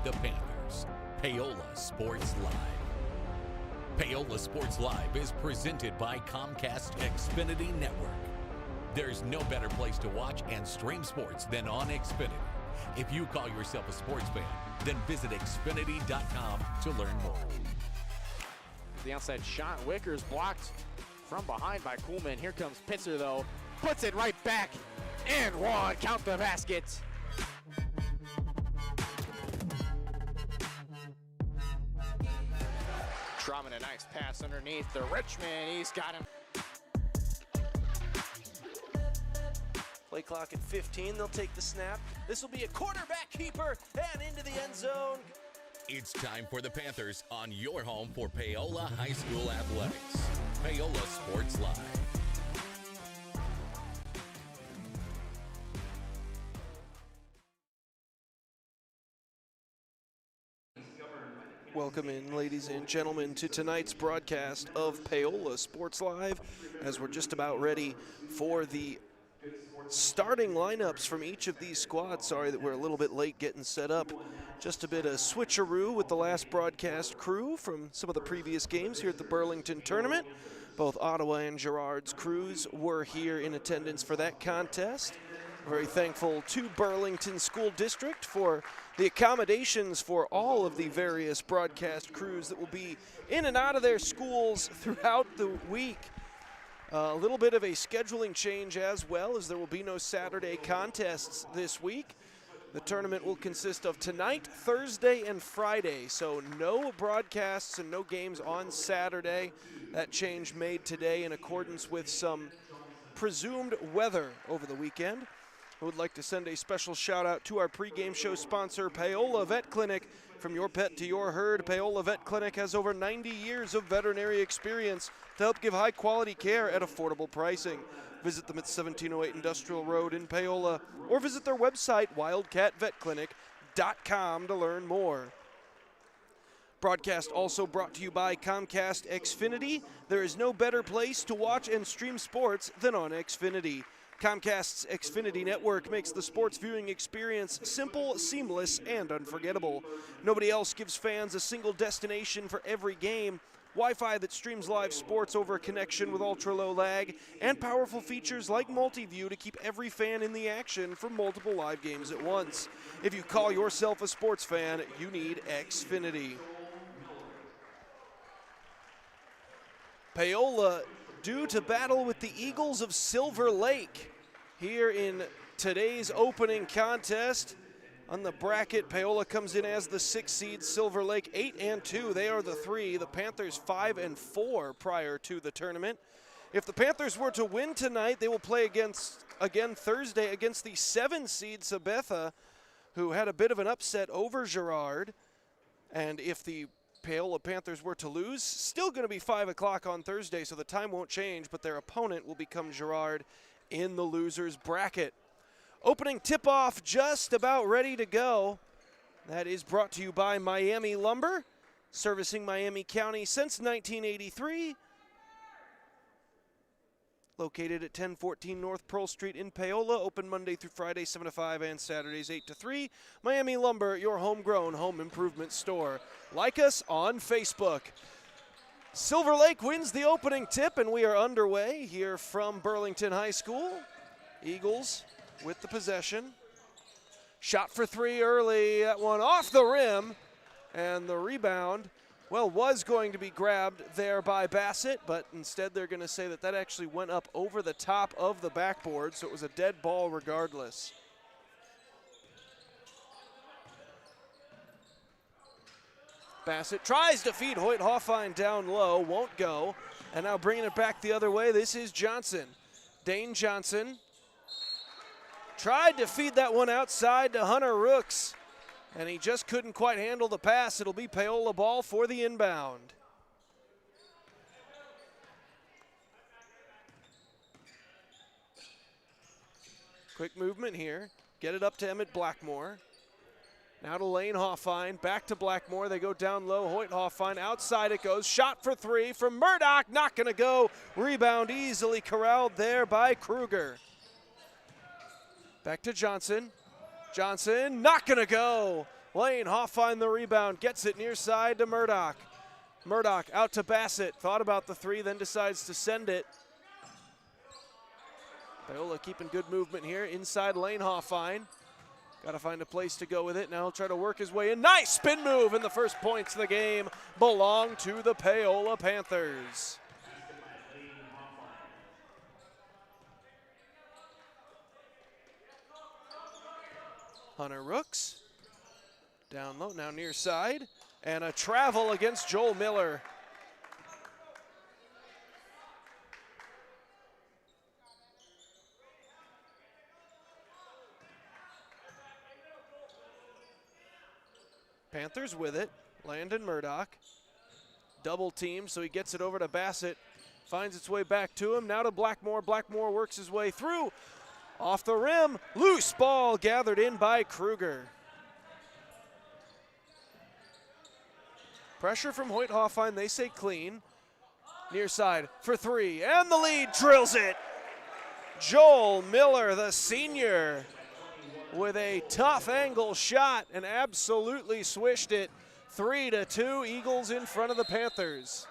the Panthers. Paola Sports Live. Paola Sports Live is presented by Comcast Xfinity Network. There's no better place to watch and stream sports than on Xfinity. If you call yourself a sports fan, then visit Xfinity.com to learn more. The outside shot, Wickers blocked from behind by Kuhlman. Here comes Pitzer though, puts it right back, and one, count the basket. Trauman, a nice pass underneath the Richmond, he's got him. Play clock at 15, they'll take the snap. This will be a quarterback keeper and into the end zone. It's time for the Panthers on your home for Paola High School Athletics. Paola Sports Live. Welcome in, ladies and gentlemen, to tonight's broadcast of Paola Sports Live, as we're just about ready for the starting lineups from each of these squads. Sorry that we're a little bit late getting set up. Just a bit of switcheroo with the last broadcast crew from some of the previous games here at the Burlington tournament. Both Ottawa and Girard's crews were here in attendance for that contest. Very thankful to Burlington School District for the accommodations for all of the various broadcast crews that will be in and out of their schools throughout the week. A little bit of a scheduling change as well, as there will be no Saturday contests this week. The tournament will consist of tonight, Thursday, and Friday, so no broadcasts and no games on Saturday. That change made today in accordance with some presumed weather over the weekend. I would like to send a special shout out to our pregame show sponsor, Paola Vet Clinic. From your pet to your herd, Paola Vet Clinic has over 90 years of veterinary experience to help give high quality care at affordable pricing. Visit them at 1708 Industrial Road in Paola, or visit their website, wildcatvetclinic.com, to learn more. Broadcast also brought to you by Comcast Xfinity. There is no better place to watch and stream sports than on Xfinity. Comcast's Xfinity network makes the sports viewing experience simple, seamless, and unforgettable. Nobody else gives fans a single destination for every game, Wi-Fi that streams live sports over a connection with ultra-low lag, and powerful features like multi-view to keep every fan in the action for multiple live games at once. If you call yourself a sports fan, you need Xfinity. Paola due to battle with the Eagles of Silver Lake here in today's opening contest. On the bracket, Paola comes in as the 6th seed, Silver Lake 8-2. They are the 3. The Panthers 5-4 prior to the tournament. If the Panthers were to win tonight, they will play again Thursday against the 7 seed Sabetha, who had a bit of an upset over Girard. And if the Paola Panthers were to lose, still going to be 5 o'clock on Thursday, so the time won't change, but their opponent will become Girard in the losers bracket. Opening tip-off just about ready to go. That is brought to you by Miami Lumber, servicing Miami County since 1983. Located at 1014 North Pearl Street in Paola, open Monday through Friday 7 to 5 and Saturdays 8 to 3. Miami Lumber, your homegrown home improvement store. Like us on Facebook. Silver Lake wins the opening tip, and we are underway here from Burlington High School. Eagles with the possession. Shot for 3 early, that one off the rim, and the rebound, well, was going to be grabbed there by Bassett, but instead they're going to say that that actually went up over the top of the backboard, so it was a dead ball regardless. Bassett tries to feed Hoyt Hoffine down low, won't go, and now bringing it back the other way, this is Johnson. Dane Johnson tried to feed that one outside to Hunter Rooks, and he just couldn't quite handle the pass. It'll be Paola ball for the inbound. Quick movement here. Get it up to Emmett Blackmore. Now to Lane Hoffine, back to Blackmore. They go down low. Hoyt Hoffine, outside it goes. Shot for 3 from Murdoch, not gonna go. Rebound easily corralled there by Kruger. Back to Johnson. Johnson, not gonna go. Lane Hoffine the rebound, gets it near side to Murdoch. Murdoch out to Bassett, thought about the three, then decides to send it. Paola keeping good movement here, inside Lane Hoffine. Got to find a place to go with it. Now he'll try to work his way in. Nice spin move, and the first points of the game belong to the Paola Panthers. Hunter Rooks, down low, now near side, and a travel against Joel Miller. Panthers with it, Landon Murdoch. Double team, so he gets it over to Bassett. Finds its way back to him, now to Blackmore. Blackmore works his way through. Off the rim, loose ball gathered in by Kruger. Pressure from Hoyt Hoffine, they say clean. Near side for three, and the lead, drills it. Joel Miller, the senior, with a tough angle shot and absolutely swished it. 3-2, Eagles in front of the Panthers.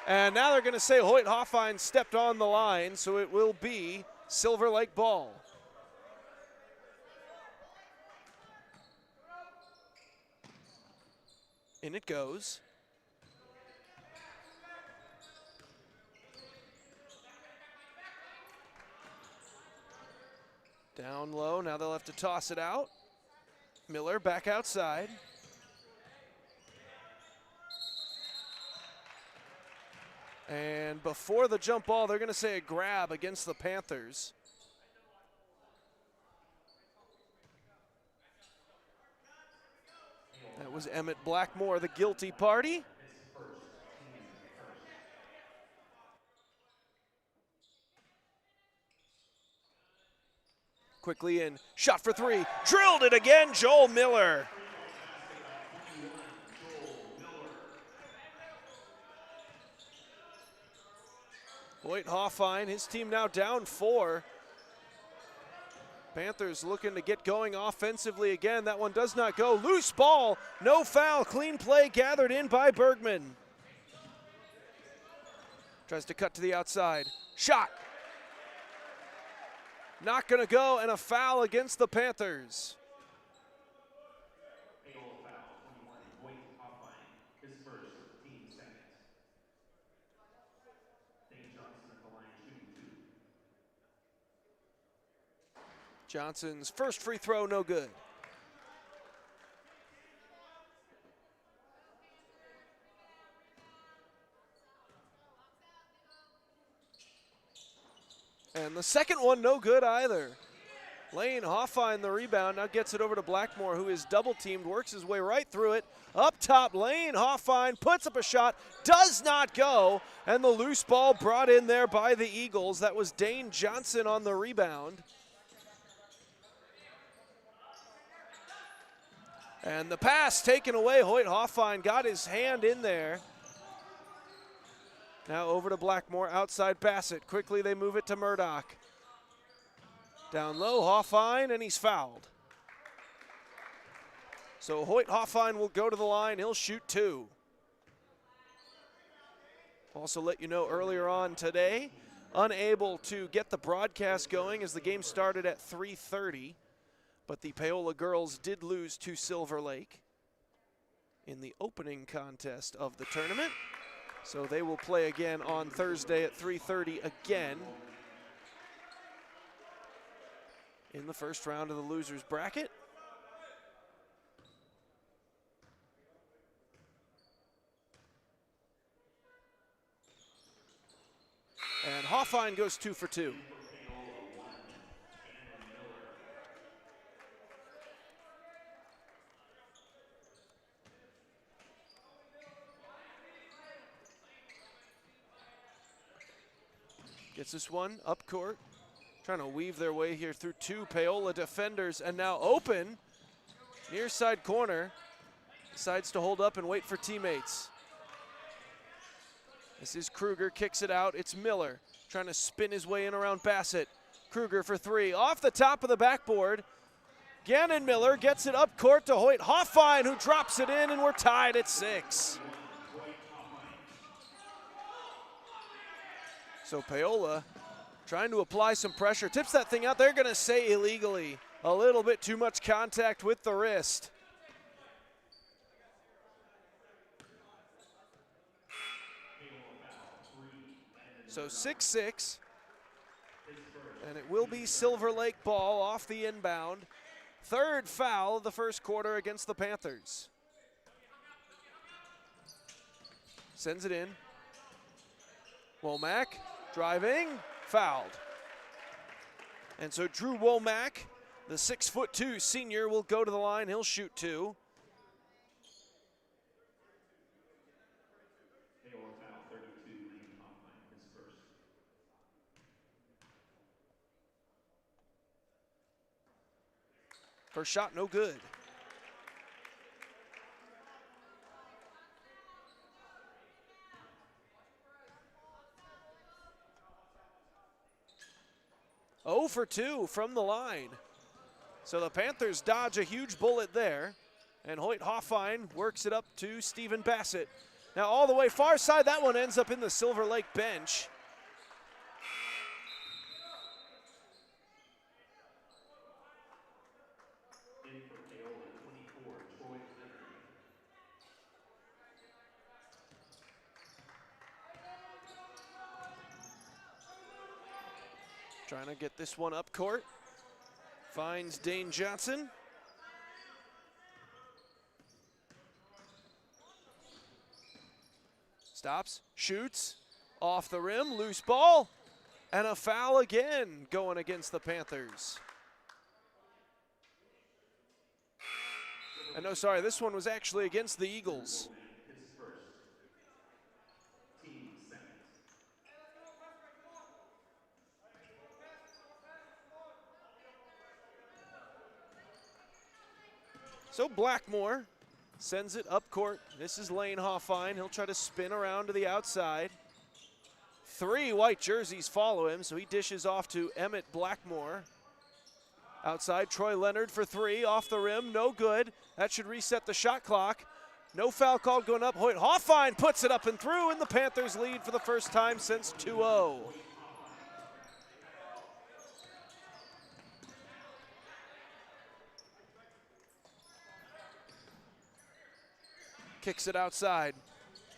And now they're going to say Hoyt Hoffine stepped on the line, so it will be Silver Lake ball. In it goes. Down low, now they'll have to toss it out. Miller back outside. And before the jump ball, they're going to say a grab against the Panthers. That was Emmett Blackmore, the guilty party. Quickly in, shot for three, drilled it again, Joel Miller. Hoyt Hoffine, his team now down 4. Panthers looking to get going offensively again. That one does not go. Loose ball, no foul, clean play gathered in by Bergman. Tries to cut to the outside. Shot. Not gonna go, and a foul against the Panthers. Johnson's first free throw, no good. And the second one, no good either. Lane Hoffine, the rebound, now gets it over to Blackmore, who is double teamed, works his way right through it. Up top, Lane Hoffine puts up a shot, does not go, and the loose ball brought in there by the Eagles. That was Dane Johnson on the rebound. And the pass taken away. Hoyt Hoffine got his hand in there. Now over to Blackmore, outside Bassett. Quickly they move it to Murdoch. Down low, Hoffine, and he's fouled. So Hoyt Hoffine will go to the line. He'll shoot 2. Also let you know earlier on today, unable to get the broadcast going as the game started at 3:30. But the Paola girls did lose to Silver Lake in the opening contest of the tournament. So they will play again on Thursday at 3:30 again in the first round of the losers bracket. And Hoffine goes 2 for 2. Gets this one up court, trying to weave their way here through 2 Paola defenders, and now open, near side corner, decides to hold up and wait for teammates. This is Kruger, kicks it out, it's Miller, trying to spin his way in around Bassett. Kruger for 3, off the top of the backboard, Gannon Miller gets it up court to Hoyt Hoffine, who drops it in, and we're tied at 6. So Paola trying to apply some pressure, tips that thing out. They're going to say illegally. A little bit too much contact with the wrist. So 6-6, and it will be Silver Lake ball off the inbound. Third foul of the first quarter against the Panthers. Sends it in. Womack driving, fouled. And so Drew Womack, the 6'2" senior, will go to the line. He'll shoot 2. First shot, no good. Oh for 2 from the line. So the Panthers dodge a huge bullet there, and Hoyt Hoffine works it up to Stephen Bassett. Now all the way far side, that one ends up in the Silver Lake bench. Trying to get this one up court. Finds Dane Johnson. Stops, shoots, off the rim, loose ball, and a foul again going against the Panthers. And no, sorry, this one was actually against the Eagles. So Blackmore sends it up court. This is Lane Hoffine. He'll try to spin around to the outside. 3 white jerseys follow him, so he dishes off to Emmett Blackmore. Outside, Troy Leonard for 3, off the rim, no good. That should reset the shot clock. No foul called going up. Hoyt Hoffine puts it up and through, and the Panthers lead for the first time since 2-0. Kicks it outside,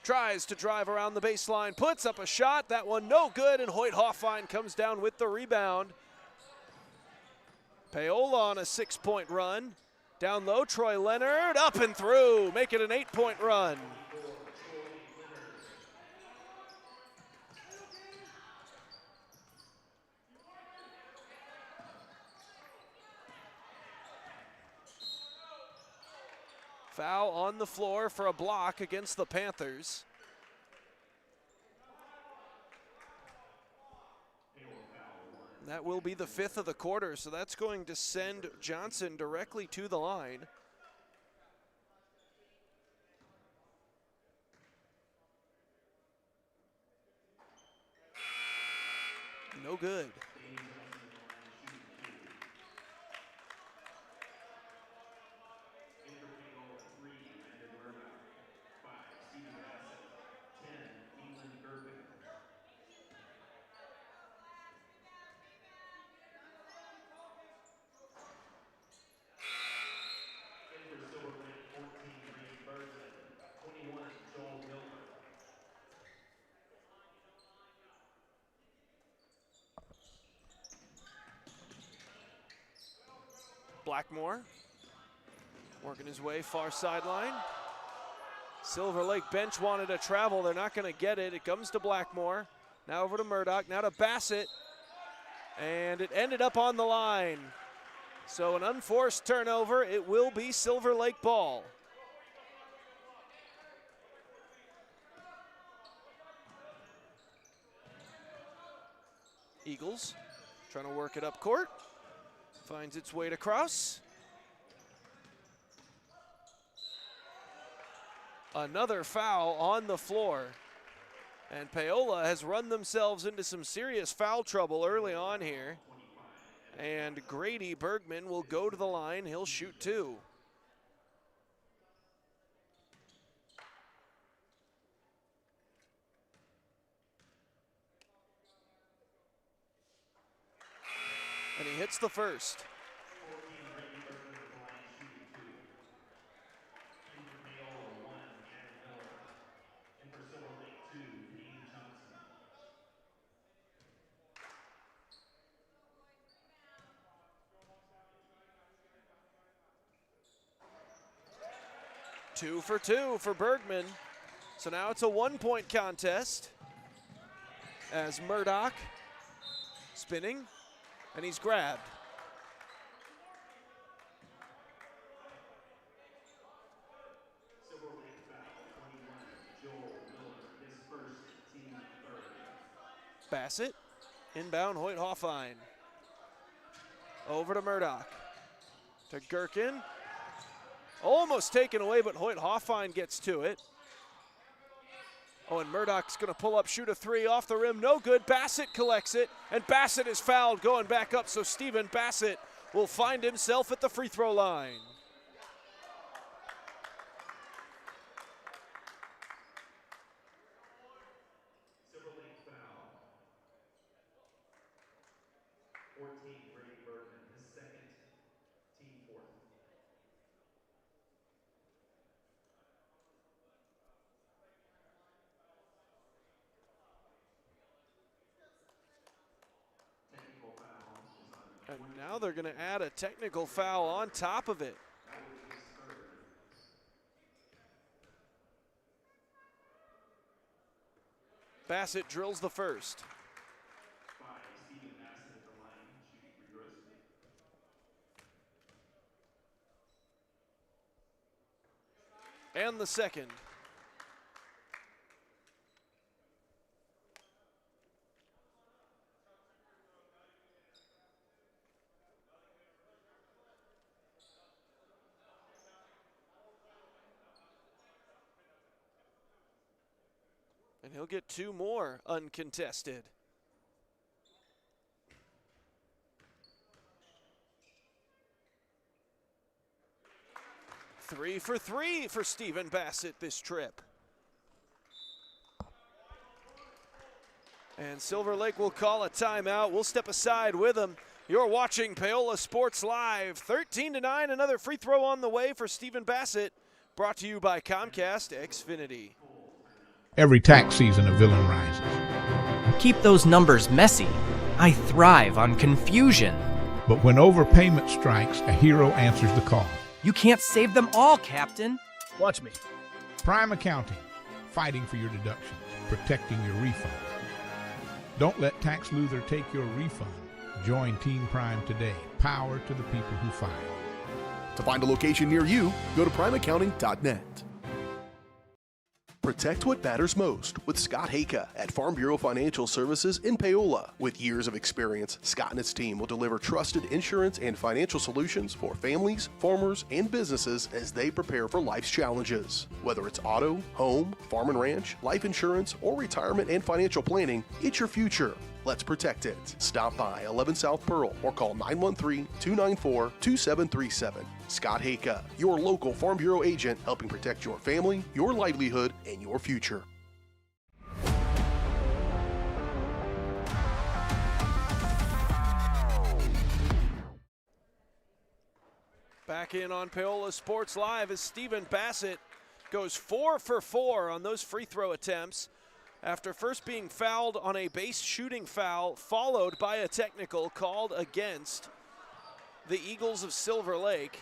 tries to drive around the baseline, puts up a shot, that one no good, and Hoyt Hoffine comes down with the rebound. Paola on a 6-point run. Down low, Troy Leonard, up and through, make it an 8-point run. Foul on the floor for a block against the Panthers. And that will be the 5th of the quarter, so that's going to send Johnson directly to the line. No good. Blackmore working his way far sideline. Silver Lake bench wanted to travel. They're not going to get it. It comes to Blackmore. Now over to Murdoch. Now to Bassett. And it ended up on the line. So an unforced turnover. It will be Silver Lake ball. Eagles trying to work it up court. Finds its way to cross. Another foul on the floor. And Paola has run themselves into some serious foul trouble early on here. And Grady Bergman will go to the line. He'll shoot 2. And he hits the first. Two for 2 for Bergman. So now it's a 1-point contest as Murdoch spinning, and he's grabbed. Bassett, inbound, Hoyt Hoffine. Over to Murdoch. To Gherkin. Almost taken away, but Hoyt Hoffine gets to it. Oh, and Murdoch's gonna pull up, shoot a 3 off the rim, no good. Bassett collects it, and Bassett is fouled going back up, so Stephen Bassett will find himself at the free throw line. And now they're going to add a technical foul on top of it. Bassett drills the first. And the second. And he'll get 2 more uncontested. Three for 3 for Stephen Bassett this trip. And Silver Lake will call a timeout. We'll step aside with them. You're watching Paola Sports Live. 13-9, another free throw on the way for Stephen Bassett. Brought to you by Comcast Xfinity. Every tax season a villain rises. Keep those numbers messy. I thrive on confusion. But when overpayment strikes, a hero answers the call. You can't save them all, Captain. Watch me. Prime Accounting, fighting for your deductions, protecting your refund. Don't let Tax Luther take your refund. Join Team Prime today. Power to the people who fight. To find a location near you, go to primeaccounting.net. Protect what matters most with Scott Hayka at Farm Bureau Financial Services in Paola. With years of experience, Scott and his team will deliver trusted insurance and financial solutions for families, farmers, and businesses as they prepare for life's challenges. Whether it's auto, home, farm and ranch, life insurance, or retirement and financial planning, it's your future. Let's protect it. Stop by 11 South Pearl or call 913-294-2737. Scott Hayka, your local Farm Bureau agent, helping protect your family, your livelihood, and your future. Back in on Paola Sports Live as Stephen Bassett goes 4 for 4 on those free throw attempts. After first being fouled on a base shooting foul, followed by a technical called against the Eagles of Silver Lake.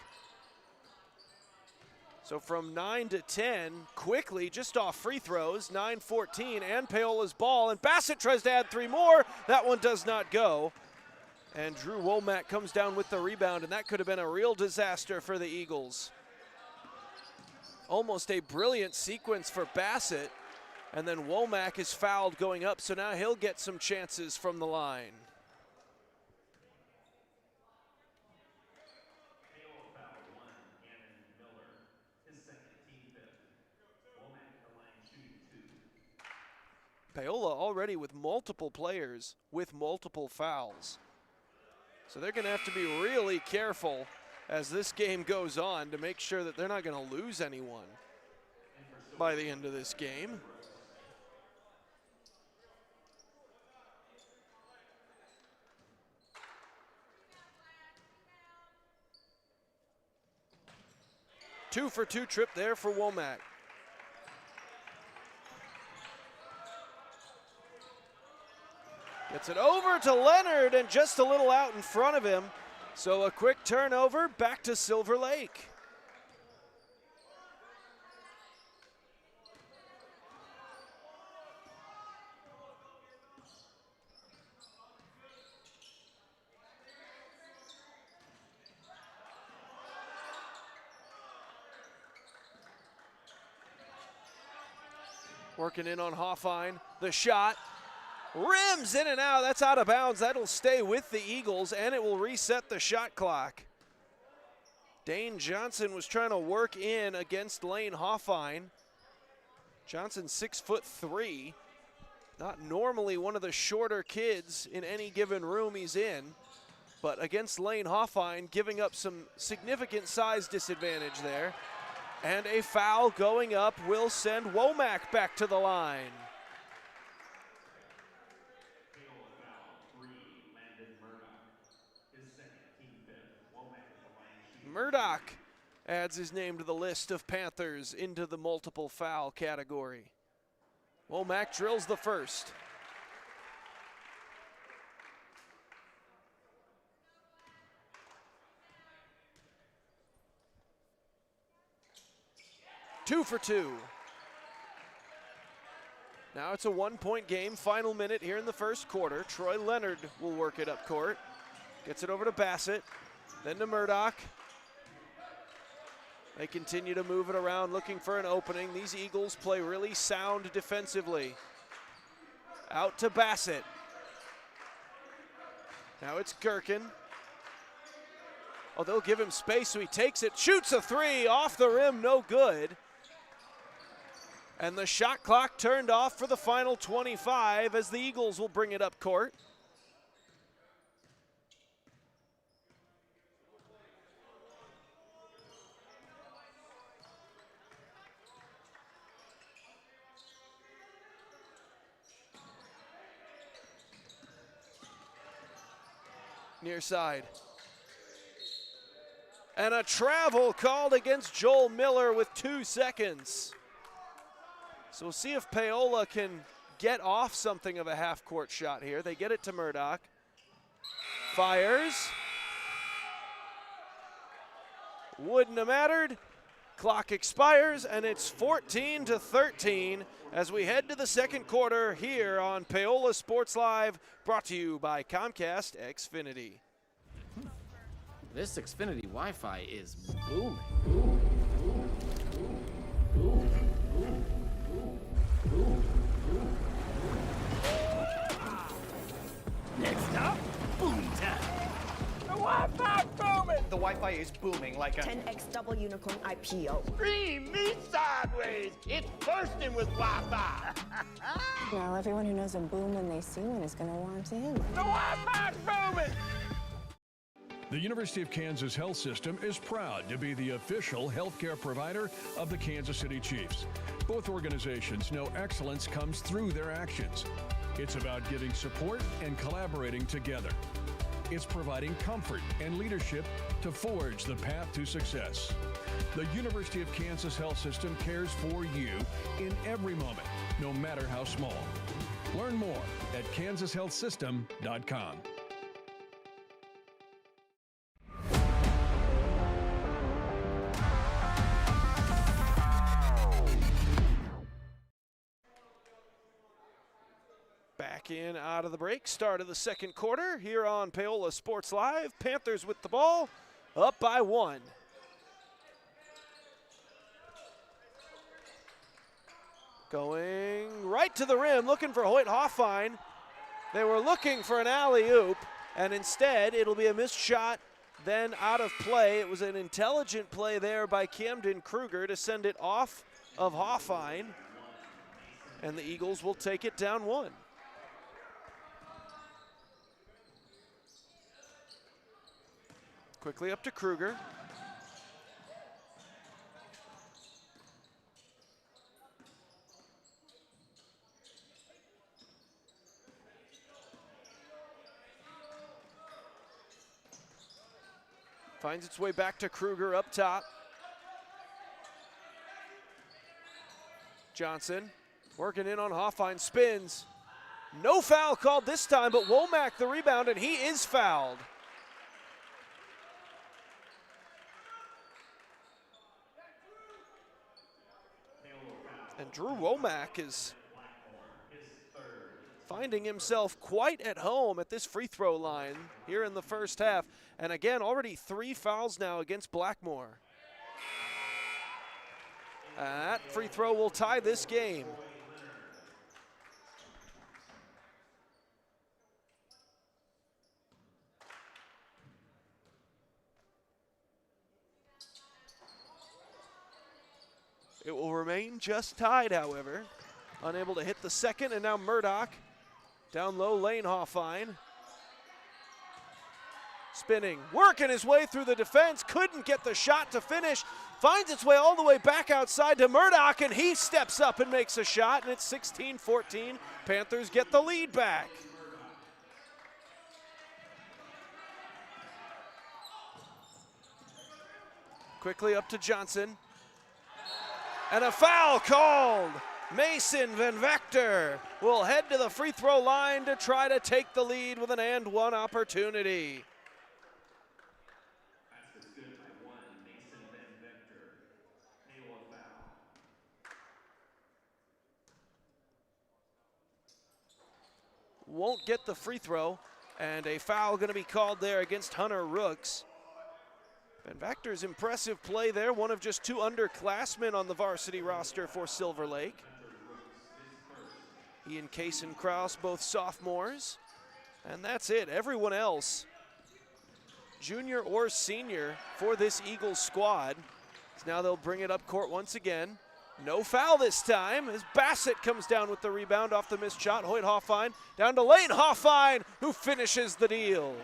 So from 9 to 10, quickly, just off free throws, 9-14, and Paola's ball. And Bassett tries to add 3 more. That one does not go. And Drew Womack comes down with the rebound, and that could have been a real disaster for the Eagles. Almost a brilliant sequence for Bassett. And then Womack is fouled going up, so now he'll get some chances from the line. Paola already with multiple players with multiple fouls. So they're going to have to be really careful as this game goes on to make sure that they're not going to lose anyone by the end of this game. Two-for-two trip there for Womack. Gets it over to Leonard and just a little out in front of him. So a quick turnover back to Silver Lake. Working in on Hoffine, the shot. Rims in and out, that's out of bounds. That'll stay with the Eagles and it will reset the shot clock. Dane Johnson was trying to work in against Lane Hoffine. Johnson 6'3", not normally one of the shorter kids in any given room he's in, but against Lane Hoffine, giving up some significant size disadvantage there. And a foul going up will send Womack back to the line. Murdoch adds his name to the list of Panthers into the multiple foul category. Womack drills the first. Two for two. Now it's a 1-point game, final minute here in the first quarter. Troy Leonard will work it up court. Gets it over to Bassett, then to Murdoch. They continue to move it around, looking for an opening. These Eagles play really sound defensively. Out to Bassett. Now it's Gherkin. Oh, they'll give him space, so he takes it, shoots a three, off the rim, no good. And the shot clock turned off for the final 25 as the Eagles will bring it up court. Near side. And a travel called against Joel Miller with 2 seconds. So we'll see if Paola can get off something of a half-court shot here. They get it to Murdoch. Fires. Wouldn't have mattered. Clock expires, and it's 14-13 as we head to the second quarter here on Paola Sports Live, brought to you by Comcast Xfinity. This Xfinity Wi-Fi is booming. Next up, boom time. The Wi-Fi booming. The Wi-Fi is booming like a 10x double unicorn IPO. Scream me sideways. It's bursting with Wi-Fi. Now everyone who knows a boom when they see one is going to want in. The Wi-Fi's booming. The University of Kansas Health System is proud to be the official healthcare provider of the Kansas City Chiefs. Both organizations know excellence comes through their actions. It's about giving support and collaborating together. It's providing comfort and leadership to forge the path to success. The University of Kansas Health System cares for you in every moment, no matter how small. Learn more at kansashealthsystem.com. Back in out of the break, start of the second quarter here on Paola Sports Live. Panthers with the ball, up by 1. Going right to the rim, looking for Hoyt Hoffine. They were looking for an alley-oop, and instead it'll be a missed shot, then out of play. It was an intelligent play there by Camden Kruger to send it off of Hoffine, and the Eagles will take it down 1. Quickly up to Kruger. Finds its way back to Kruger up top. Johnson working in on Hoffine, spins. No foul called this time, but Womack the rebound, and he is fouled. And Drew Womack is finding himself quite at home at this free throw line here in the first half. And again, already 3 fouls now against Blackmore. That free throw will tie this game. It will remain just tied, however. Unable to hit the second, and now Murdoch. Down low, Lane Hoffine. Spinning, working his way through the defense, couldn't get the shot to finish. Finds its way all the way back outside to Murdoch, and he steps up and makes a shot, and it's 16-14. Panthers get the lead back. Quickly up to Johnson. And a foul called. Mason Van Vector will head to the free throw line to try to take the lead with an and one opportunity. That's good by 1, Mason Van Vector. Paola foul. Won't get the free throw, and a foul going to be called there against Hunter Rooks. Van Vector's impressive play there, one of just 2 underclassmen on the varsity roster for Silver Lake. He and Kaysen Kraus, both sophomores. And that's it, everyone else, junior or senior for this Eagles squad. So now they'll bring it up court once again. No foul this time as Bassett comes down with the rebound off the missed shot. Hoyt Hoffine down to Lane Hoffine, who finishes the deal.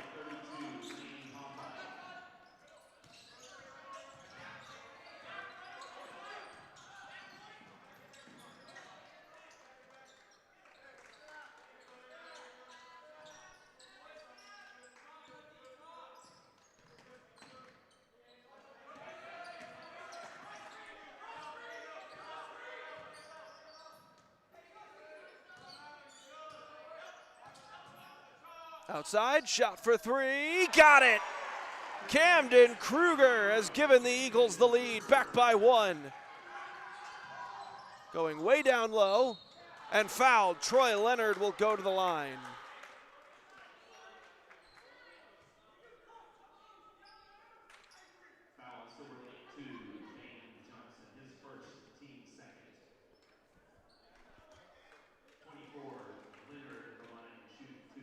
Outside, shot for 3, got it! Camden Kruger has given the Eagles the lead, back by 1. Going way down low, and fouled. Troy Leonard will go to the line. Foul, Silver Lake 2, Dane Johnson, his first, team second. 24, Leonard at the line, shoot 2.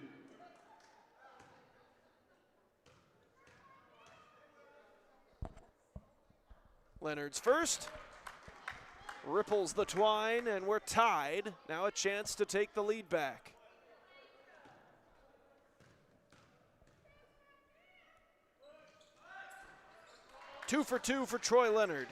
Leonard's first, ripples the twine, and we're tied. Now a chance to take the lead back. Two for two for Troy Leonard.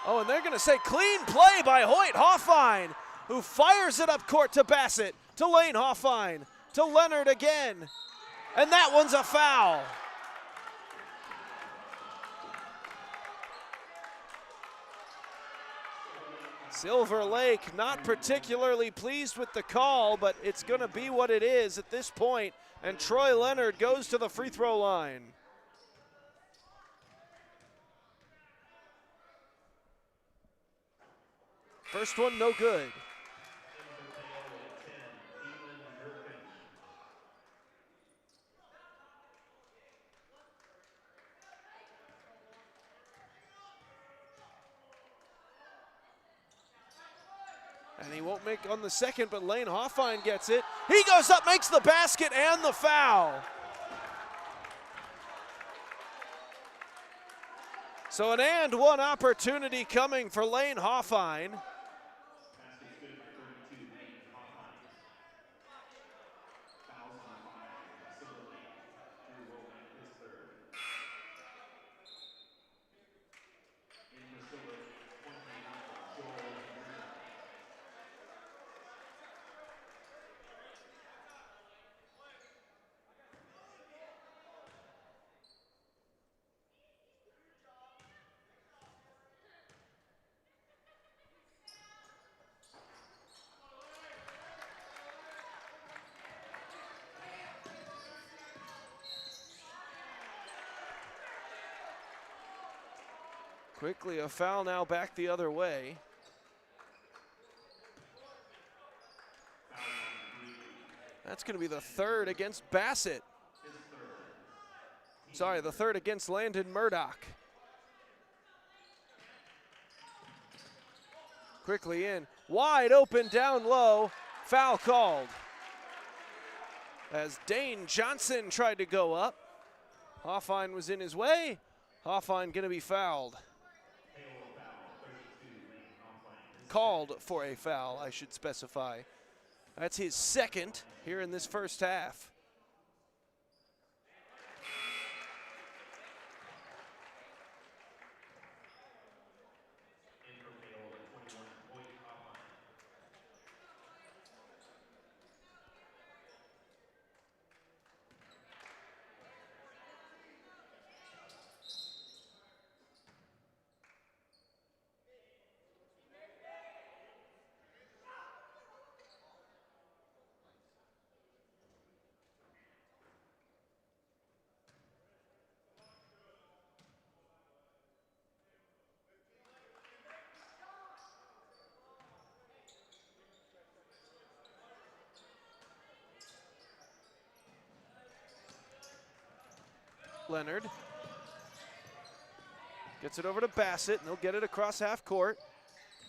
Oh, and they're going to say clean play by Hoyt Hoffine, who fires it up court to Bassett, to Lane Hoffine, to Leonard again. And that one's a foul. Silver Lake not particularly pleased with the call, but it's going to be what it is at this point. And Troy Leonard goes to the free throw line. First one, no good. And he won't make on the second, but Lane Hoffine gets it. He goes up, makes the basket and the foul. So an and one opportunity coming for Lane Hoffine. Quickly a foul now back the other way. That's going to be the third against Bassett. Sorry, the third against Landon Murdoch. Quickly in, wide open, down low, foul called. As Dane Johnson tried to go up, Hoffine was in his way. Hoffine going to be fouled. Called for a foul, I should specify. That's his second here in this first half. Leonard gets it over to Bassett, and they'll get it across half court.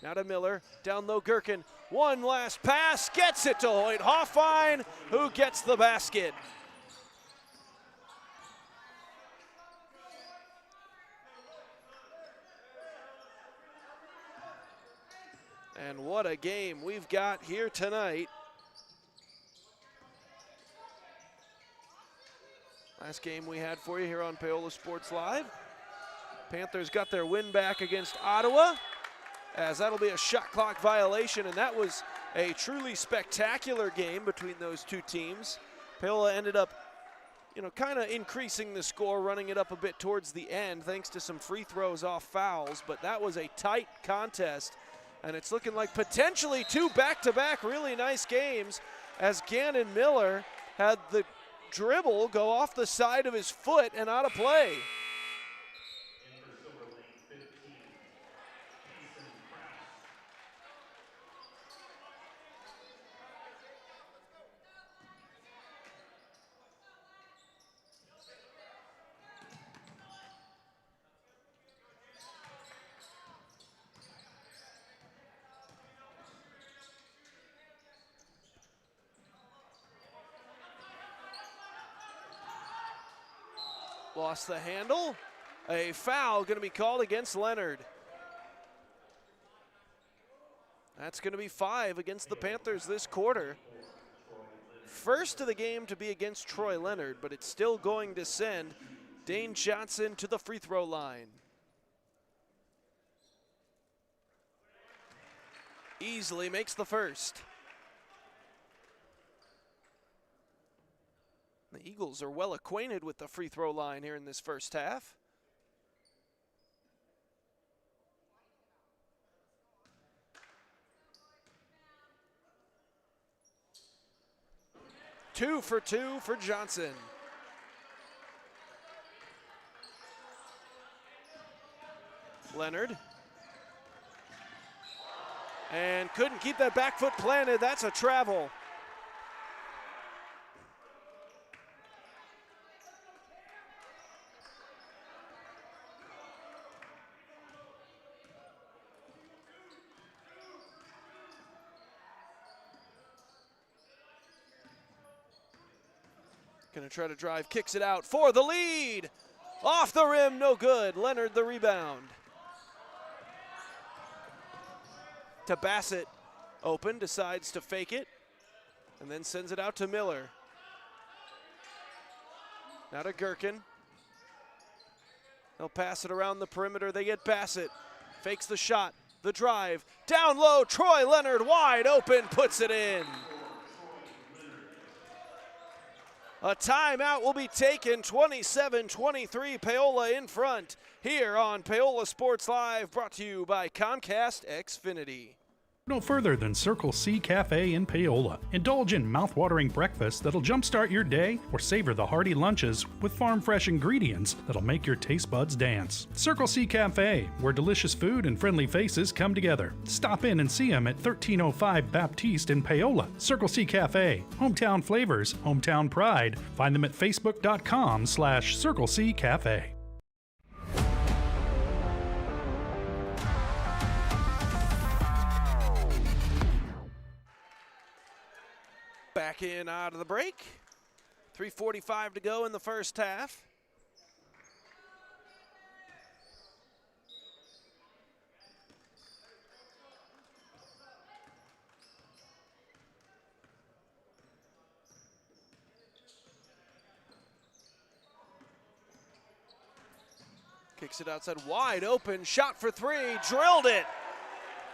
Now to Miller, down low Gherkin. One last pass, gets it to Hoyt Hoffine, who gets the basket. And what a game we've got here tonight. Last game we had for you here on Paola Sports Live. Panthers got their win back against Ottawa, as that'll be a shot clock violation, and that was a truly spectacular game between those two teams. Paola ended up, kind of increasing the score, running it up a bit towards the end thanks to some free throws off fouls, but that was a tight contest, and it's looking like potentially two back-to-back really nice games, as Gannon Miller had the dribble go off the side of his foot and out of play. Lost the handle. A foul going to be called against Leonard. That's going to be 5 against the Panthers this quarter. First of the game to be against Troy Leonard, but it's still going to send Dane Johnson to the free throw line. Easily makes the first. The Eagles are well acquainted with the free throw line here in this first half. Two for two for Johnson. Leonard. And couldn't keep that back foot planted. That's a travel. Gonna try to drive, kicks it out for the lead. Off the rim, no good. Leonard the rebound. To Bassett, open, decides to fake it, and then sends it out to Miller. Now to Gherkin. They'll pass it around the perimeter. They get Bassett. Fakes the shot, the drive. Down low, Troy Leonard wide open, puts it in. A timeout will be taken, 27-23, Paola in front, here on Paola Sports Live, brought to you by Comcast Xfinity. No further than Circle C Cafe in Paola. Indulge in mouth-watering breakfast that'll jumpstart your day, or savor the hearty lunches with farm-fresh ingredients that'll make your taste buds dance. Circle C Cafe, where delicious food and friendly faces come together. Stop in and see them at 1305 Baptiste in Paola. Circle C Cafe, hometown flavors, hometown pride. Find them at facebook.com/Circle C Cafe. Back in out of the break. 3:45 to go in the first half. Kicks it outside, wide open, shot for three, drilled it.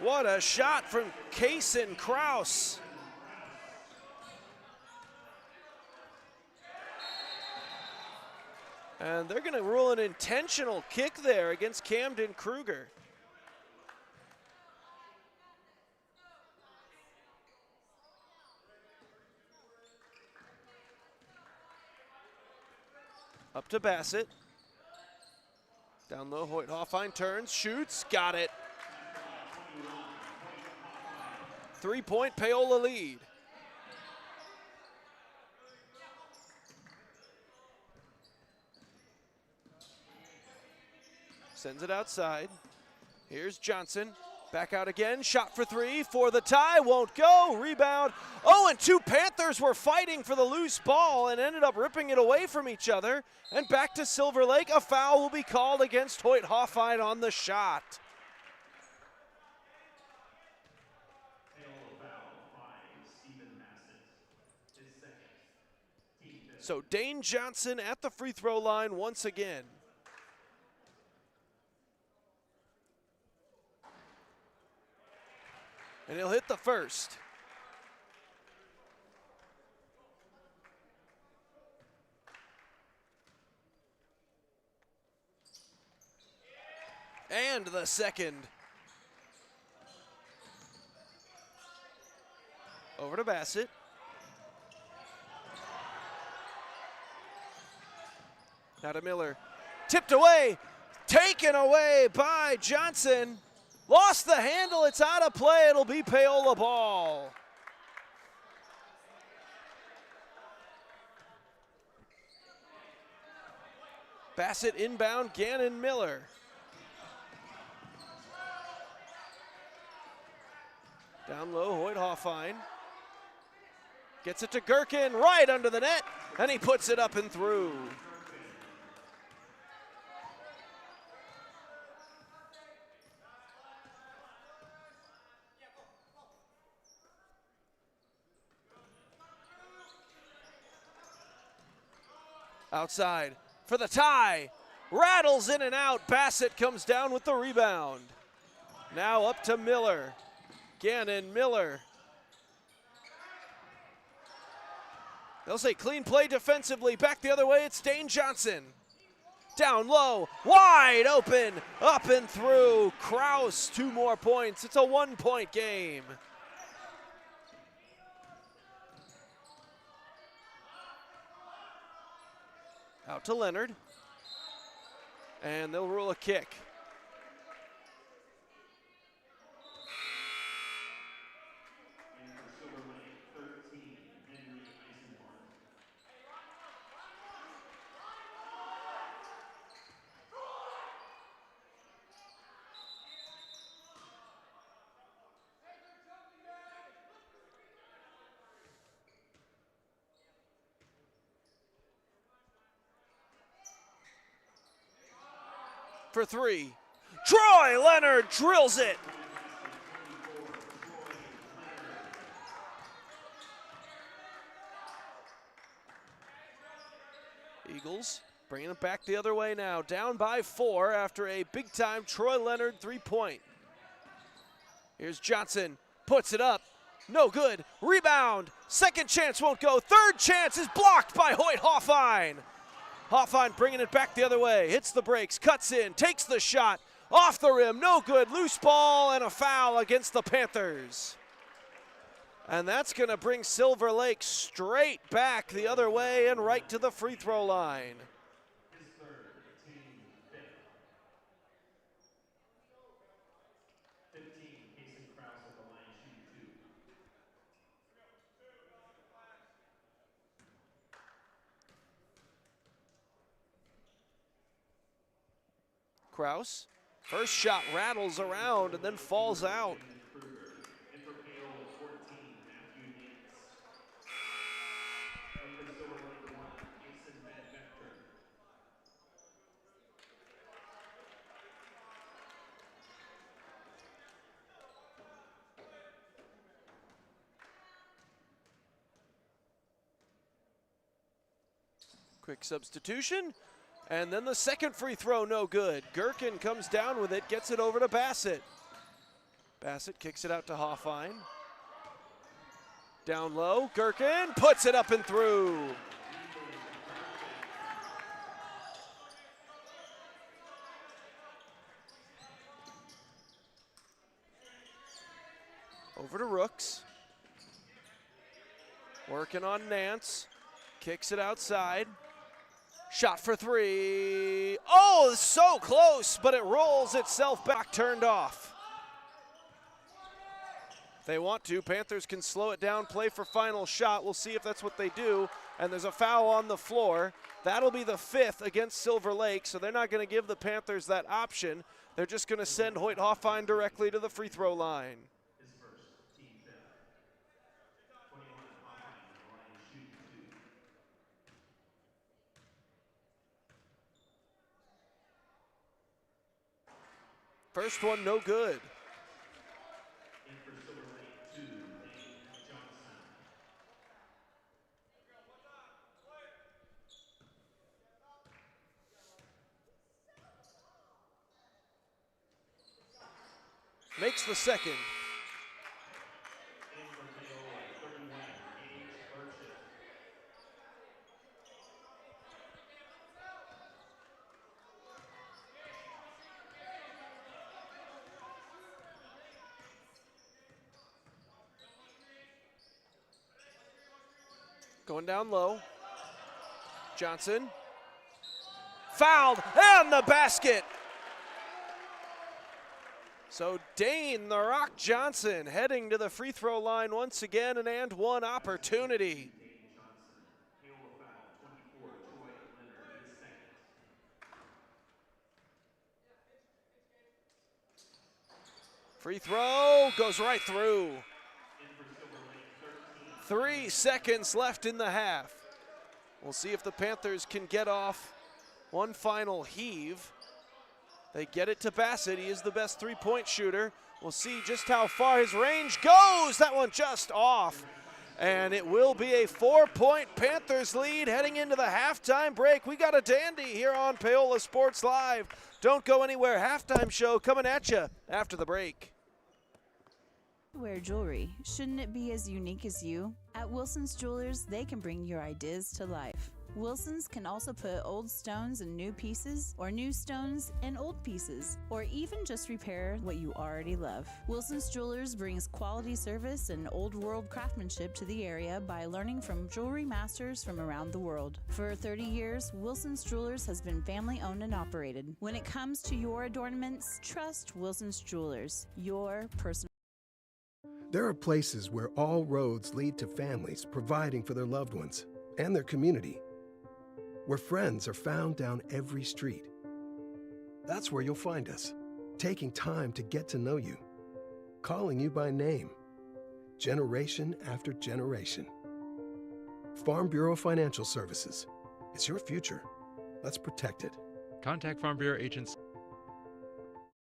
What a shot from Kaysen Kraus. And they're going to rule an intentional kick there against Camden Kruger. Up to Bassett. Down low, Hoyt Hoffine turns, shoots, got it. 3-point Paola lead. Sends it outside. Here's Johnson. Back out again. Shot for three for the tie. Won't go. Rebound. Oh, and two Panthers were fighting for the loose ball and ended up ripping it away from each other. And back to Silver Lake. A foul will be called against Hoyt Hoffine on the shot. So Dane Johnson at the free throw line once again. And he'll hit the first. And the second. Over to Bassett. Now to Miller. Tipped away. Taken away by Johnson. Lost the handle, it's out of play, it'll be Paola ball. Bassett inbound, Gannon Miller. Down low, Hoyt Hoffine. Gets it to Gherkin, right under the net, and he puts it up and through. Outside for the tie, rattles in and out. Bassett comes down with the rebound. Now up to Miller. Gannon Miller. They'll say clean play defensively. Back the other way, it's Dane Johnson. Down low, wide open, up and through. Kraus, 2 more points. It's a 1-point game. Out to Leonard. And they'll rule a kick. For three. Troy Leonard drills it. Eagles bringing it back the other way now. Down by 4 after a big-time Troy Leonard 3-point. Here's Johnson. Puts it up. No good. Rebound. Second chance won't go. Third chance is blocked by Hoyt Hoffine. Hoffine bringing it back the other way. Hits the brakes. Cuts in. Takes the shot. Off the rim, no good. Loose ball and a foul against the Panthers. And that's going to bring Silver Lake straight back the other way and right to the free throw line. His third, team fifth. 15, Mason Krause at the line, shooting 2. Krause, first shot rattles around and then falls out. And for Paola, 14, Matthew Nance. And for Silver Lake 1, Mason Van Vector. Quick substitution. And then the second free throw, no good. Gherkin comes down with it, gets it over to Bassett. Bassett kicks it out to Hoffine. Down low, Gherkin puts it up and through. Over to Rooks. Working on Nance. Kicks it outside. Shot for 3. Oh, so close, but it rolls itself back, turned off. If they want to, Panthers can slow it down, play for final shot. We'll see if that's what they do. And there's a foul on the floor. That'll be the 5th against Silver Lake, so they're not going to give the Panthers that option. They're just going to send Hoyt Hoffine directly to the free throw line. His first, team fifth. 21, Hoffine at the line, shooting 2. First one, no good. And for Silver Lake 2, Dane Johnson. Makes the second. And for Paola, 31, Gage Burchett. Going down low. Johnson. Fouled and the basket. So Dane "The Rock" Johnson heading to the free throw line once again, an and one opportunity. Dane Johnson. Paola foul, 24, Troy Leonard, his second. Free throw goes right through. And for Silver Lake 13. 3 seconds left in the half. We'll see if the Panthers can get off one final heave. They get it to Bassett. He is the best three-point shooter. We'll see just how far his range goes. That one just off. And it will be a 4-point Panthers lead heading into the halftime break. We got a dandy here on Paola Sports Live. Don't go anywhere. Halftime show coming at you after the break. Wear jewelry. Shouldn't it be as unique as you? At Wilson's Jewelers, they can bring your ideas to life. Wilson's can also put old stones in new pieces, or new stones in old pieces, or even just repair what you already love. Wilson's Jewelers brings quality service and old world craftsmanship to the area by learning from jewelry masters from around the world. For 30 years, Wilson's Jewelers has been family owned and operated. When it comes to your adornments, trust Wilson's Jewelers, your personal. There are places where all roads lead to families providing for their loved ones and their community, where friends are found down every street. That's where you'll find us, taking time to get to know you, calling you by name, generation after generation. Farm Bureau Financial Services. It's your future. Let's protect it. Contact Farm Bureau agents.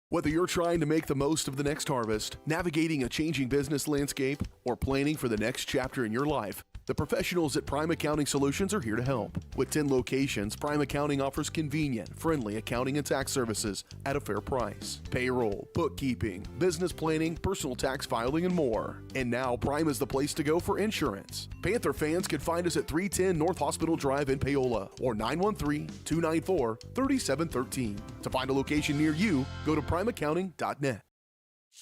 Whether you're trying to make the most of the next harvest, navigating a changing business landscape, or planning for the next chapter in your life, The professionals at Prime Accounting Solutions are here to help. With 10 locations, Prime Accounting offers convenient, friendly accounting and tax services at a fair price. Payroll, bookkeeping, business planning, personal tax filing, and more. And now Prime is the place to go for insurance. Panther fans can find us at 310 North Hospital Drive in Paola or 913-294-3713. To find a location near you, go to primeaccounting.net.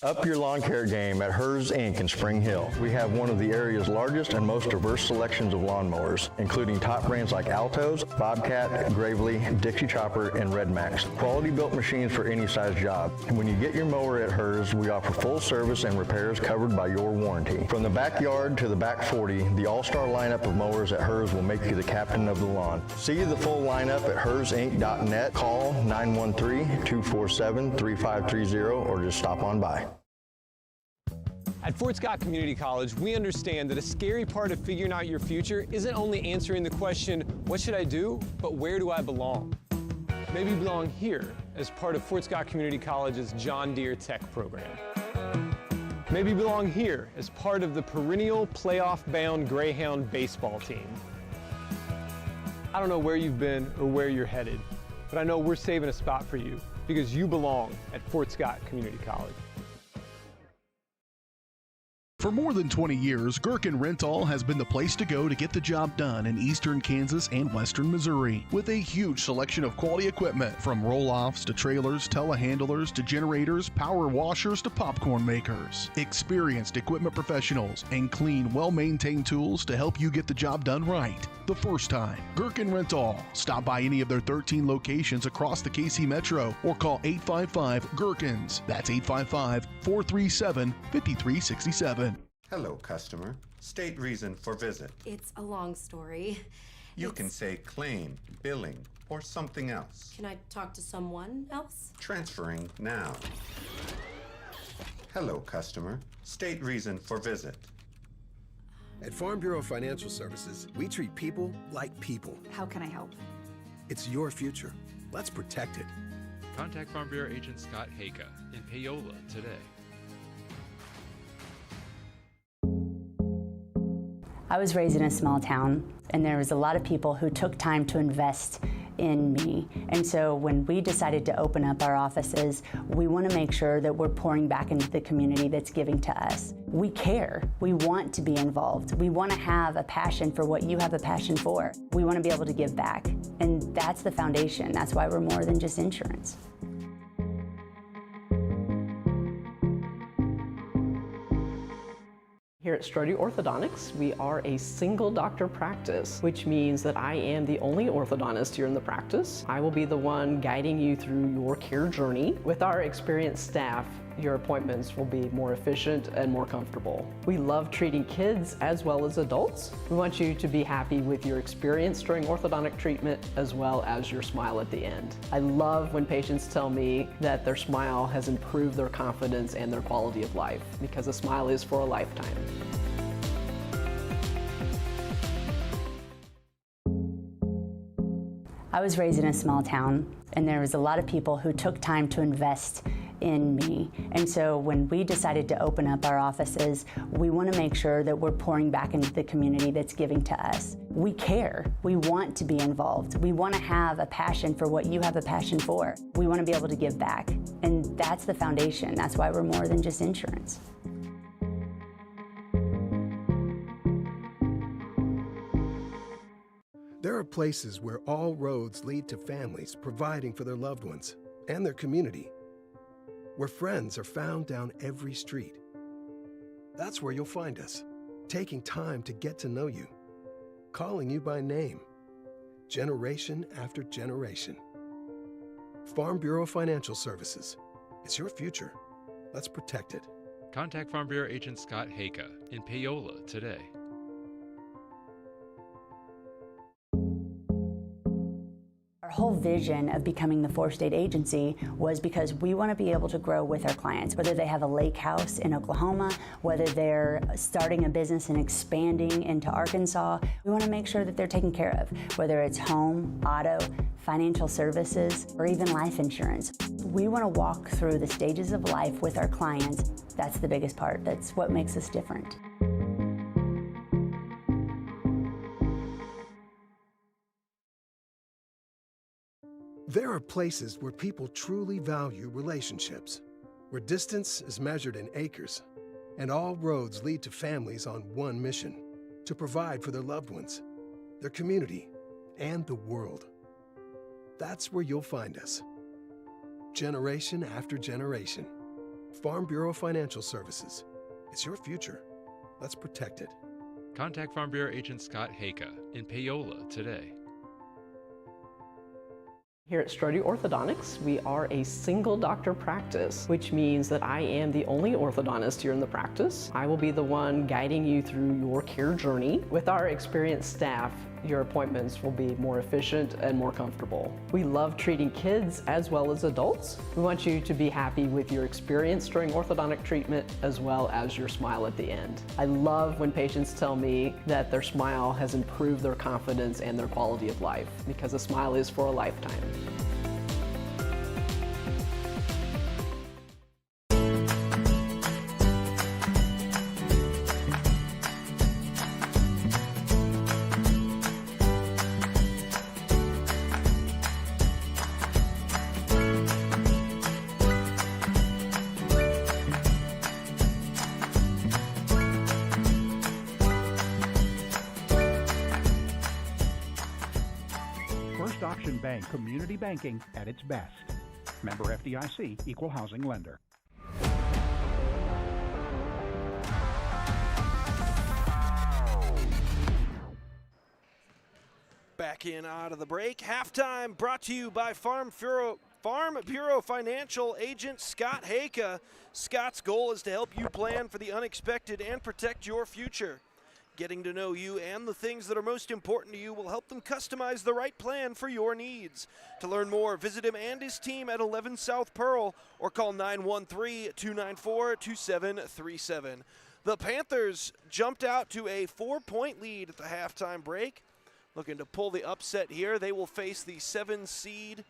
Up your lawn care game at Hers Inc. in Spring Hill. We have one of the area's largest and most diverse selections of lawnmowers, including top brands like Altos, Bobcat, Gravely, Dixie Chopper, and Red Max. Quality built machines for any size job. And when you get your mower at Hers, we offer full service and repairs covered by your warranty. From the backyard to the back 40, the all-star lineup of mowers at Hers will make you the captain of the lawn. See the full lineup at hersinc.net. Call 913-247-3530 or just stop on by. At Fort Scott Community College, we understand that a scary part of figuring out your future isn't only answering the question, what should I do, but where do I belong? Maybe you belong here as part of Fort Scott Community College's John Deere Tech program. Maybe you belong here as part of the perennial playoff-bound Greyhound baseball team. I don't know where you've been or where you're headed, but I know we're saving a spot for you because you belong at Fort Scott Community College. For more than 20 years, Gherkin Rental has been the place to go to get the job done in eastern Kansas and western Missouri. With a huge selection of quality equipment, from roll-offs to trailers, telehandlers to generators, power washers to popcorn makers. Experienced equipment professionals and clean, well-maintained tools to help you get the job done right the first time. Gherkin Rental. Stop by any of their 13 locations across the KC Metro or call 855-GHERKINS. That's 855-437-5367. Hello, customer. State reason for visit. It's a long story. You can say claim, billing, or something else. Can I talk to someone else? Transferring now. Hello, customer. State reason for visit. At Farm Bureau Financial Services, we treat people like people. How can I help? It's your future. Let's protect it. Contact Farm Bureau agent Scott Haka in Paola today. I was raised in a small town, and there was a lot of people who took time to invest in me. And so when we decided to open up our offices, we want to make sure that we're pouring back into the community that's giving to us. We care. We want to be involved. We want to have a passion for what you have a passion for. We want to be able to give back. And that's the foundation. That's why we're more than just insurance. Here at Strode Orthodontics, we are a single doctor practice, which means that I am the only orthodontist here in the practice. I will be the one guiding you through your care journey. With our experienced staff, your appointments will be more efficient and more comfortable. We love treating kids as well as adults. We want you to be happy with your experience during orthodontic treatment as well as your smile at the end. I love when patients tell me that their smile has improved their confidence and their quality of life, because a smile is for a lifetime. I was raised in a small town, and there was a lot of people who took time to invest in me. And so when we decided to open up our offices, we want to make sure that we're pouring back into the community that's giving to us. We care. We want to be involved. We want to have a passion for what you have a passion for. We want to be able to give back. And that's the foundation. That's why we're more than just insurance. There are places where all roads lead to families providing for their loved ones and their community, where friends are found down every street. That's where you'll find us, taking time to get to know you, calling you by name, generation after generation. Farm Bureau Financial Services. It's your future. Let's protect it. Contact Farm Bureau agent Scott Haka in Paola today. Our whole vision of becoming the 4-state agency was because we want to be able to grow with our clients, whether they have a lake house in Oklahoma, whether they're starting a business and expanding into Arkansas. We want to make sure that they're taken care of, whether it's home, auto, financial services, or even life insurance. We want to walk through the stages of life with our clients. That's the biggest part. That's what makes us different. There are places where people truly value relationships, where distance is measured in acres, and all roads lead to families on one mission: to provide for their loved ones, their community, and the world. That's where you'll find us. Generation after generation. Farm Bureau Financial Services. It's your future. Let's protect it. Contact Farm Bureau Agent Scott Haka in Paola today. Here at Strode Orthodontics, we are a single doctor practice, which means that I am the only orthodontist here in the practice. I will be the one guiding you through your care journey. With our experienced staff, your appointments will be more efficient and more comfortable. We love treating kids as well as adults. We want you to be happy with your experience during orthodontic treatment as well as your smile at the end. I love when patients tell me that their smile has improved their confidence and their quality of life, because a smile is for a lifetime. Auction Bank, community banking at its best. Member FDIC, equal housing lender. Back in out of the break. Halftime brought to you by Farm Bureau Financial Agent Scott Haka. Scott's goal is to help you plan for the unexpected and protect your future. Getting to know you and the things that are most important to you will help them customize the right plan for your needs. To learn more, visit him and his team at 11 South Pearl or call 913-294-2737. The Panthers jumped out to a 4-point lead at the halftime break. Looking to pull the upset here. They will face the 7 seed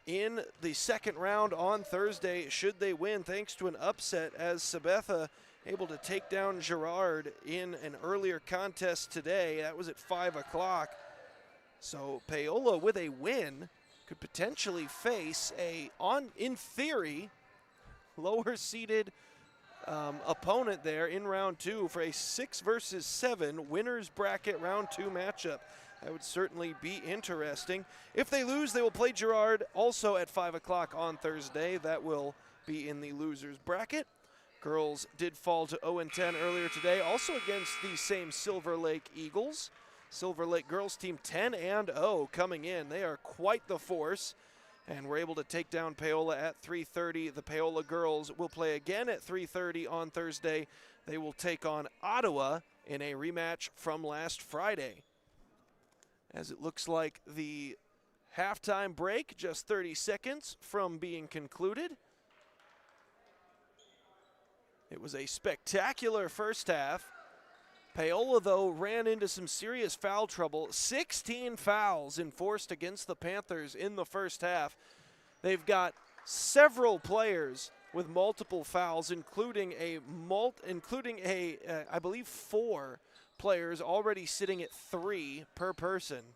in the second round on Thursday should they win, thanks to an upset as Sabetha able to take down Girard in an earlier contest today. That was at 5 o'clock. So Paola, with a win, could potentially face in theory, lower-seeded opponent there in round 2 for a 6 versus 7 winners bracket round 2 matchup. That would certainly be interesting. If they lose, they will play Girard also at 5 o'clock on Thursday. That will be in the losers bracket. Girls did fall to 0-10 earlier today, also against the same Silver Lake Eagles. Silver Lake girls team 10-0 coming in. They are quite the force, and we're able to take down Paola at 3:30. The Paola girls will play again at 3:30 on Thursday. They will take on Ottawa in a rematch from last Friday. As it looks like the halftime break, just 30 seconds from being concluded. It was a spectacular first half. Paola, though, ran into some serious foul trouble. 16 fouls enforced against the Panthers in the first half. They've got several players with multiple fouls, including I believe 4 players already sitting at 3 per person.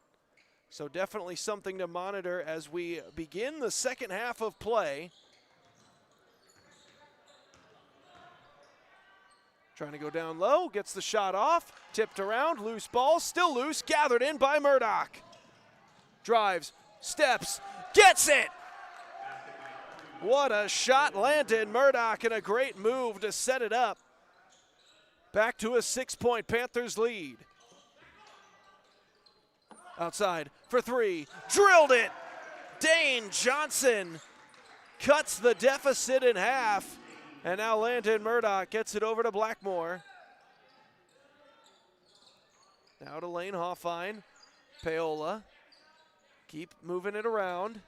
So definitely something to monitor as we begin the second half of play. Trying to go down low, gets the shot off, tipped around, loose ball, still loose, gathered in by Murdoch. Drives, steps, gets it! What a shot landed, Murdoch, and a great move to set it up. Back to a 6-point Panthers lead. Outside for 3, drilled it! Dane Johnson cuts the deficit in half. And now Landon Murdoch gets it over to Blackmore. Now to Lane Hoffine. Paola. Keep moving it around.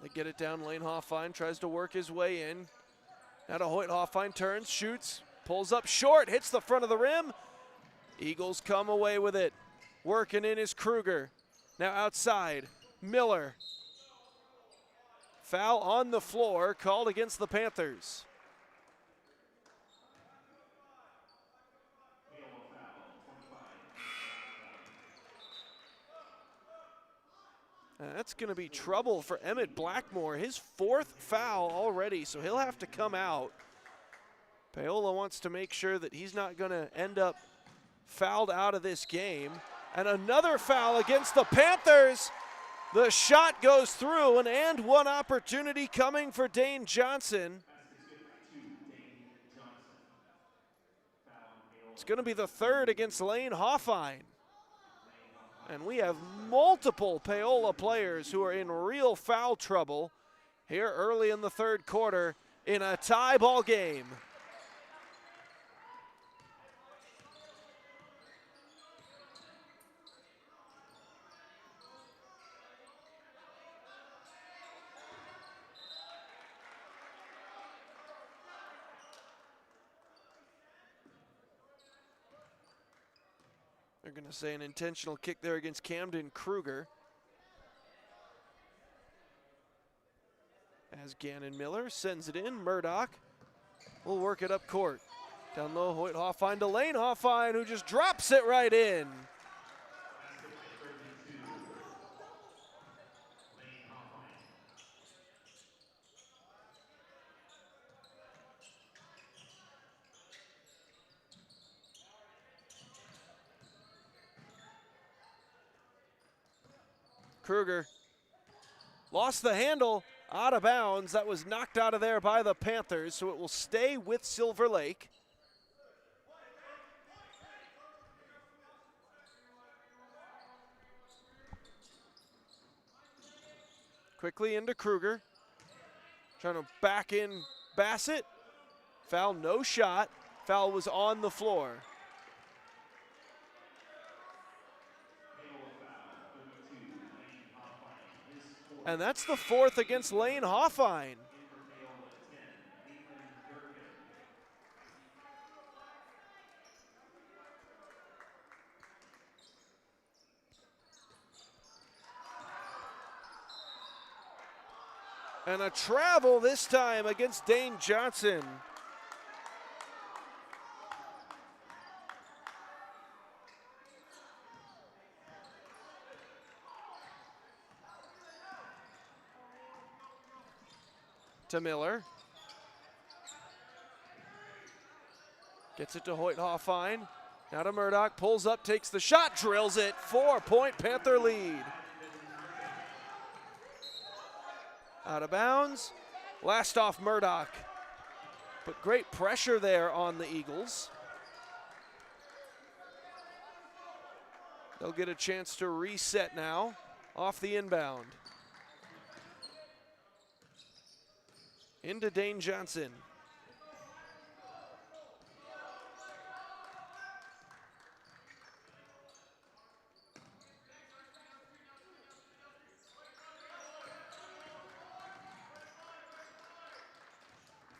They get it down. Lane Hoffine tries to work his way in. Now to Hoyt Hoffine, turns, shoots, pulls up short, hits the front of the rim. Eagles come away with it. Working in is Kruger. Now outside, Miller. Foul on the floor, called against the Panthers. That's going to be trouble for Emmett Blackmore. His 4th foul already, so he'll have to come out. Paola wants to make sure that he's not going to end up fouled out of this game. And another foul against the Panthers. The shot goes through, an and one opportunity coming for Dane Johnson. It's going to be the 3rd against Lane Hoffine. And we have multiple Paola players who are in real foul trouble here early in the 3rd quarter in a tie ball game. They're going to say an intentional kick there against Camden Kruger. As Gannon Miller sends it in, Murdoch will work it up court. Down low, Hoyt Hoffine to Lane Hoffine, who just drops it right in. Kruger lost the handle, out of bounds. That was knocked out of there by the Panthers, so it will stay with Silver Lake. Quickly into Kruger, trying to back in Bassett. Foul, no shot. Foul was on the floor. And that's the 4th against Lane Hoffine. And a travel this time against Dane Johnson. To Miller. Gets it to Hoyt Hoffine. Now to Murdoch, pulls up, takes the shot, drills it. 4-point Panther lead. Out of bounds. Last off Murdoch. But great pressure there on the Eagles. They'll get a chance to reset now off the inbound. Into Dane Johnson.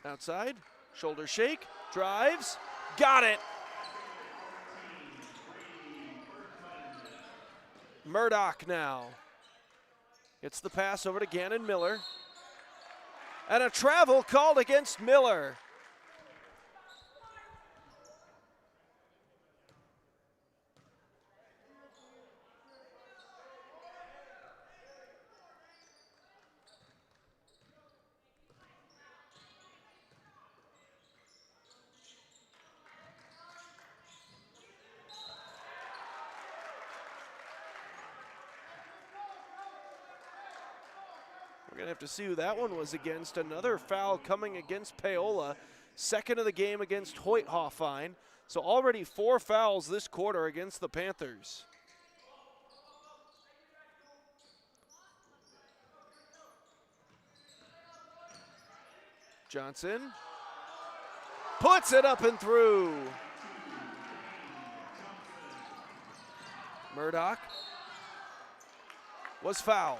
Outside, shoulder shake, drives, got it. Murdoch now gets the pass over to Gannon Miller. And a travel called against Miller. We're going to have to see who that one was against. Another foul coming against Paola. 2nd of the game against Hoyt Hoffine. So already 4 fouls this quarter against the Panthers. Johnson puts it up and through. Murdoch was fouled.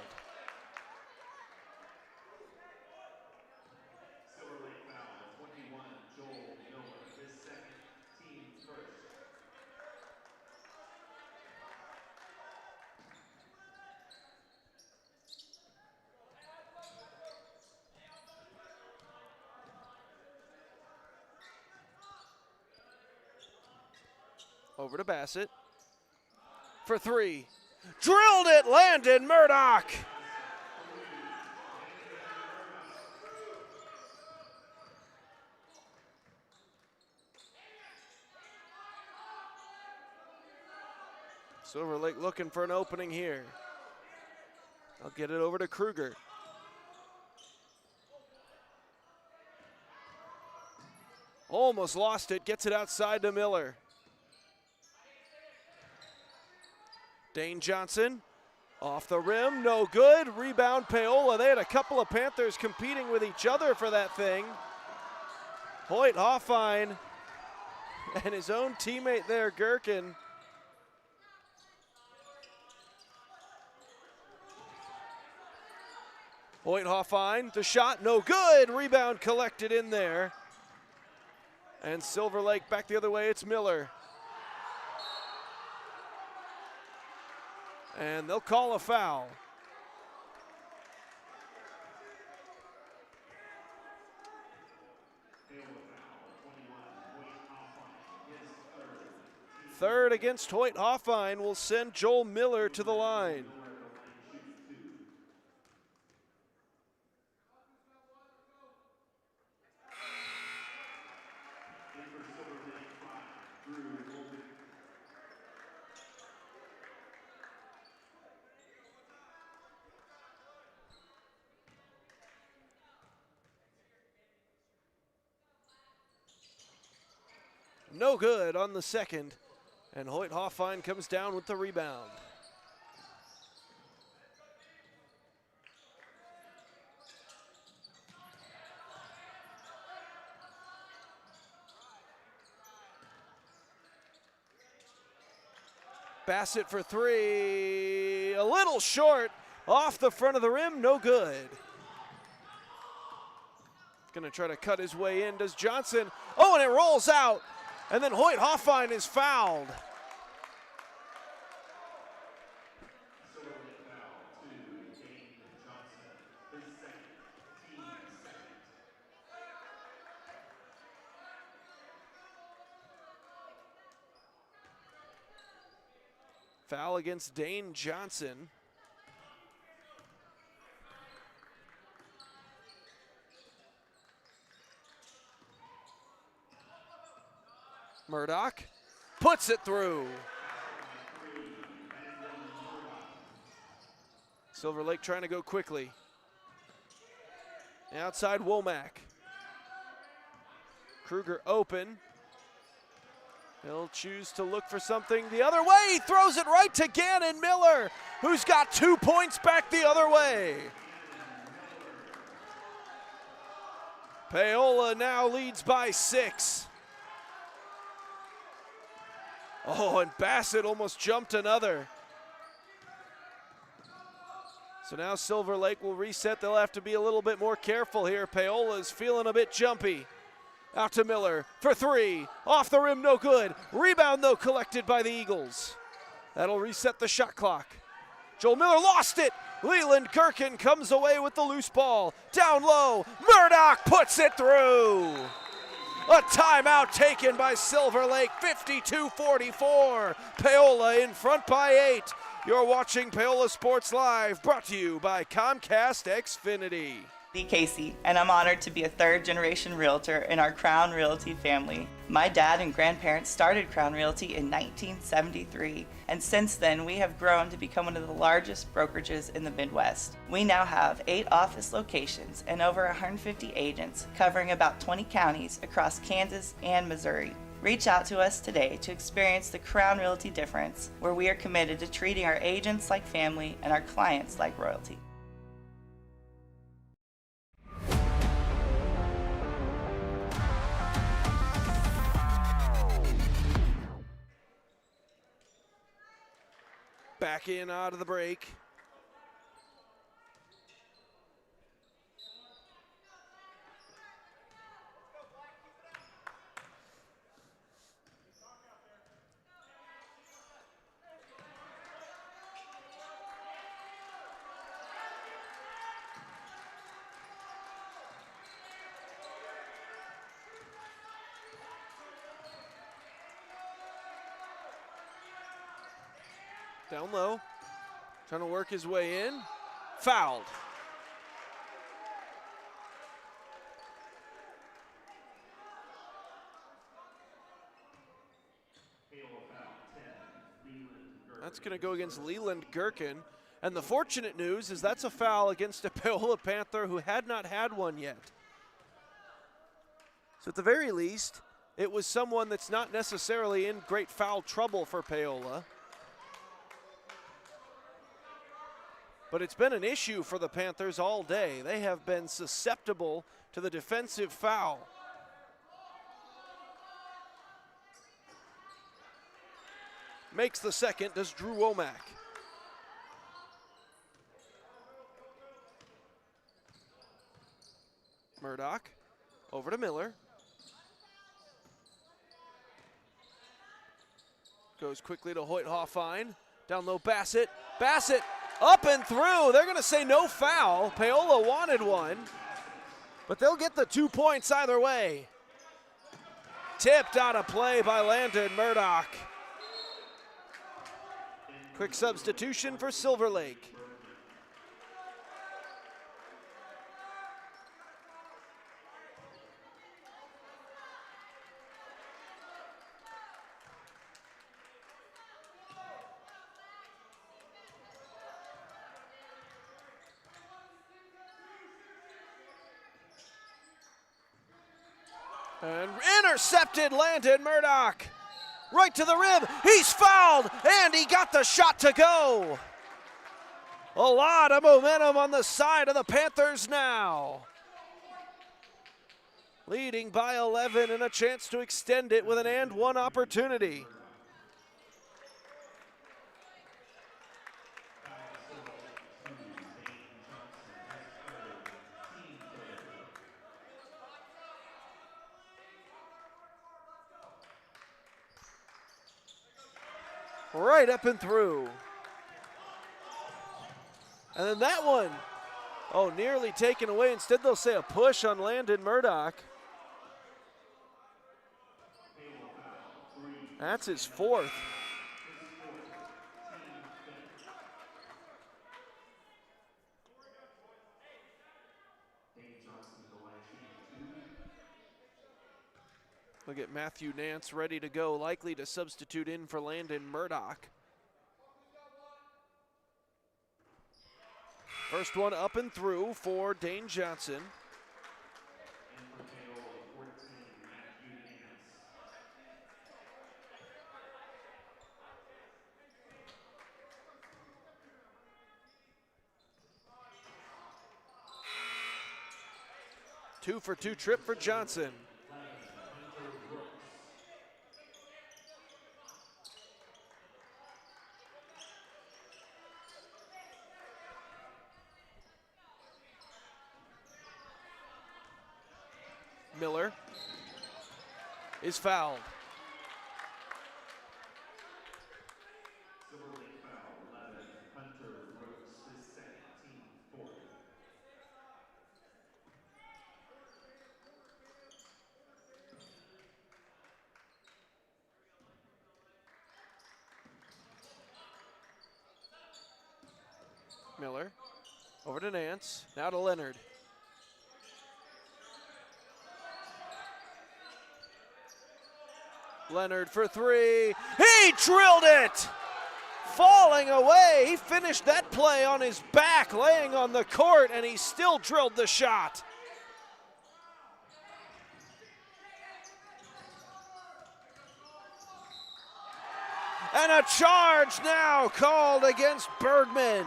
Over to Bassett for 3. Drilled it, landed Murdoch. Silver Lake looking for an opening here. I'll get it over to Kruger. Almost lost it, gets it outside to Miller. Dane Johnson, off the rim, no good. Rebound Paola. They had a couple of Panthers competing with each other for that thing. Hoyt Hoffine and his own teammate there, Gherkin. Hoyt Hoffine, the shot, no good. Rebound collected in there. And Silver Lake back the other way, it's Miller. And they'll call a foul. Third against Hoyt Hoffine will send Joel Miller to the line. No good on the second, and Hoyt Hoffine comes down with the rebound. Bassett for three, a little short, off the front of the rim, no good. Gonna try to cut his way in, does Johnson. Oh, and it rolls out. And then Hoyt Hoffine is fouled. Foul against Dane Johnson. Murdoch puts it through. Silver Lake trying to go quickly. Outside Womack. Kruger open. He'll choose to look for something the other way. He throws it right to Gannon Miller, who's got 2 points back the other way. Paola now leads by 6. Oh, and Bassett almost jumped another. So now Silver Lake will reset. They'll have to be a little bit more careful here. Paola's feeling a bit jumpy. Out to Miller for three. Off the rim, no good. Rebound, though, collected by the Eagles. That'll reset the shot clock. Joel Miller lost it. Leland Gherkin comes away with the loose ball. Down low, Murdoch puts it through. A timeout taken by Silver Lake, 52-44. Paola in front by 8. You're watching Paola Sports Live, brought to you by Comcast Xfinity. Casey, and I'm honored to be a third-generation realtor in our Crown Realty family. My dad and grandparents started Crown Realty in 1973, and since then we have grown to become one of the largest brokerages in the Midwest. We now have 8 office locations and over 150 agents covering about 20 counties across Kansas and Missouri. Reach out to us today to experience the Crown Realty difference, where we are committed to treating our agents like family and our clients like royalty. Back in out of the break. Down low, trying to work his way in. Fouled. That's going to go against Leland Gherkin. And the fortunate news is that's a foul against a Paola Panther who had not had one yet. So at the very least, it was someone that's not necessarily in great foul trouble for Paola. But it's been an issue for the Panthers all day. They have been susceptible to the defensive foul. Makes the second, does Drew Womack. Murdoch, over to Miller. Goes quickly to Hoyt Hoffine. Down low, Bassett. Bassett up and through. They're going to say no foul. Paola wanted one, but they'll get the 2 points either way. Tipped out of play by Landon Murdoch. Quick substitution for Silver Lake. And intercepted Landon Murdoch. Right to the rim. He's fouled, and he got the shot to go. A lot of momentum on the side of the Panthers now. Leading by 11 and a chance to extend it with an and one opportunity. Right up and through. And then that one, oh, nearly taken away. Instead, they'll say a push on Landon Murdoch. That's his fourth. Look at Matthew Nance ready to go, likely to substitute in for Landon Murdoch. First one up and through for Dane Johnson. Two for two trip for Johnson. Miller is fouled. Miller over to Nance, now to Leonard. Leonard for three. He drilled it! Falling away. He finished that play on his back, laying on the court, and he still drilled the shot. And a charge now called against Bergman.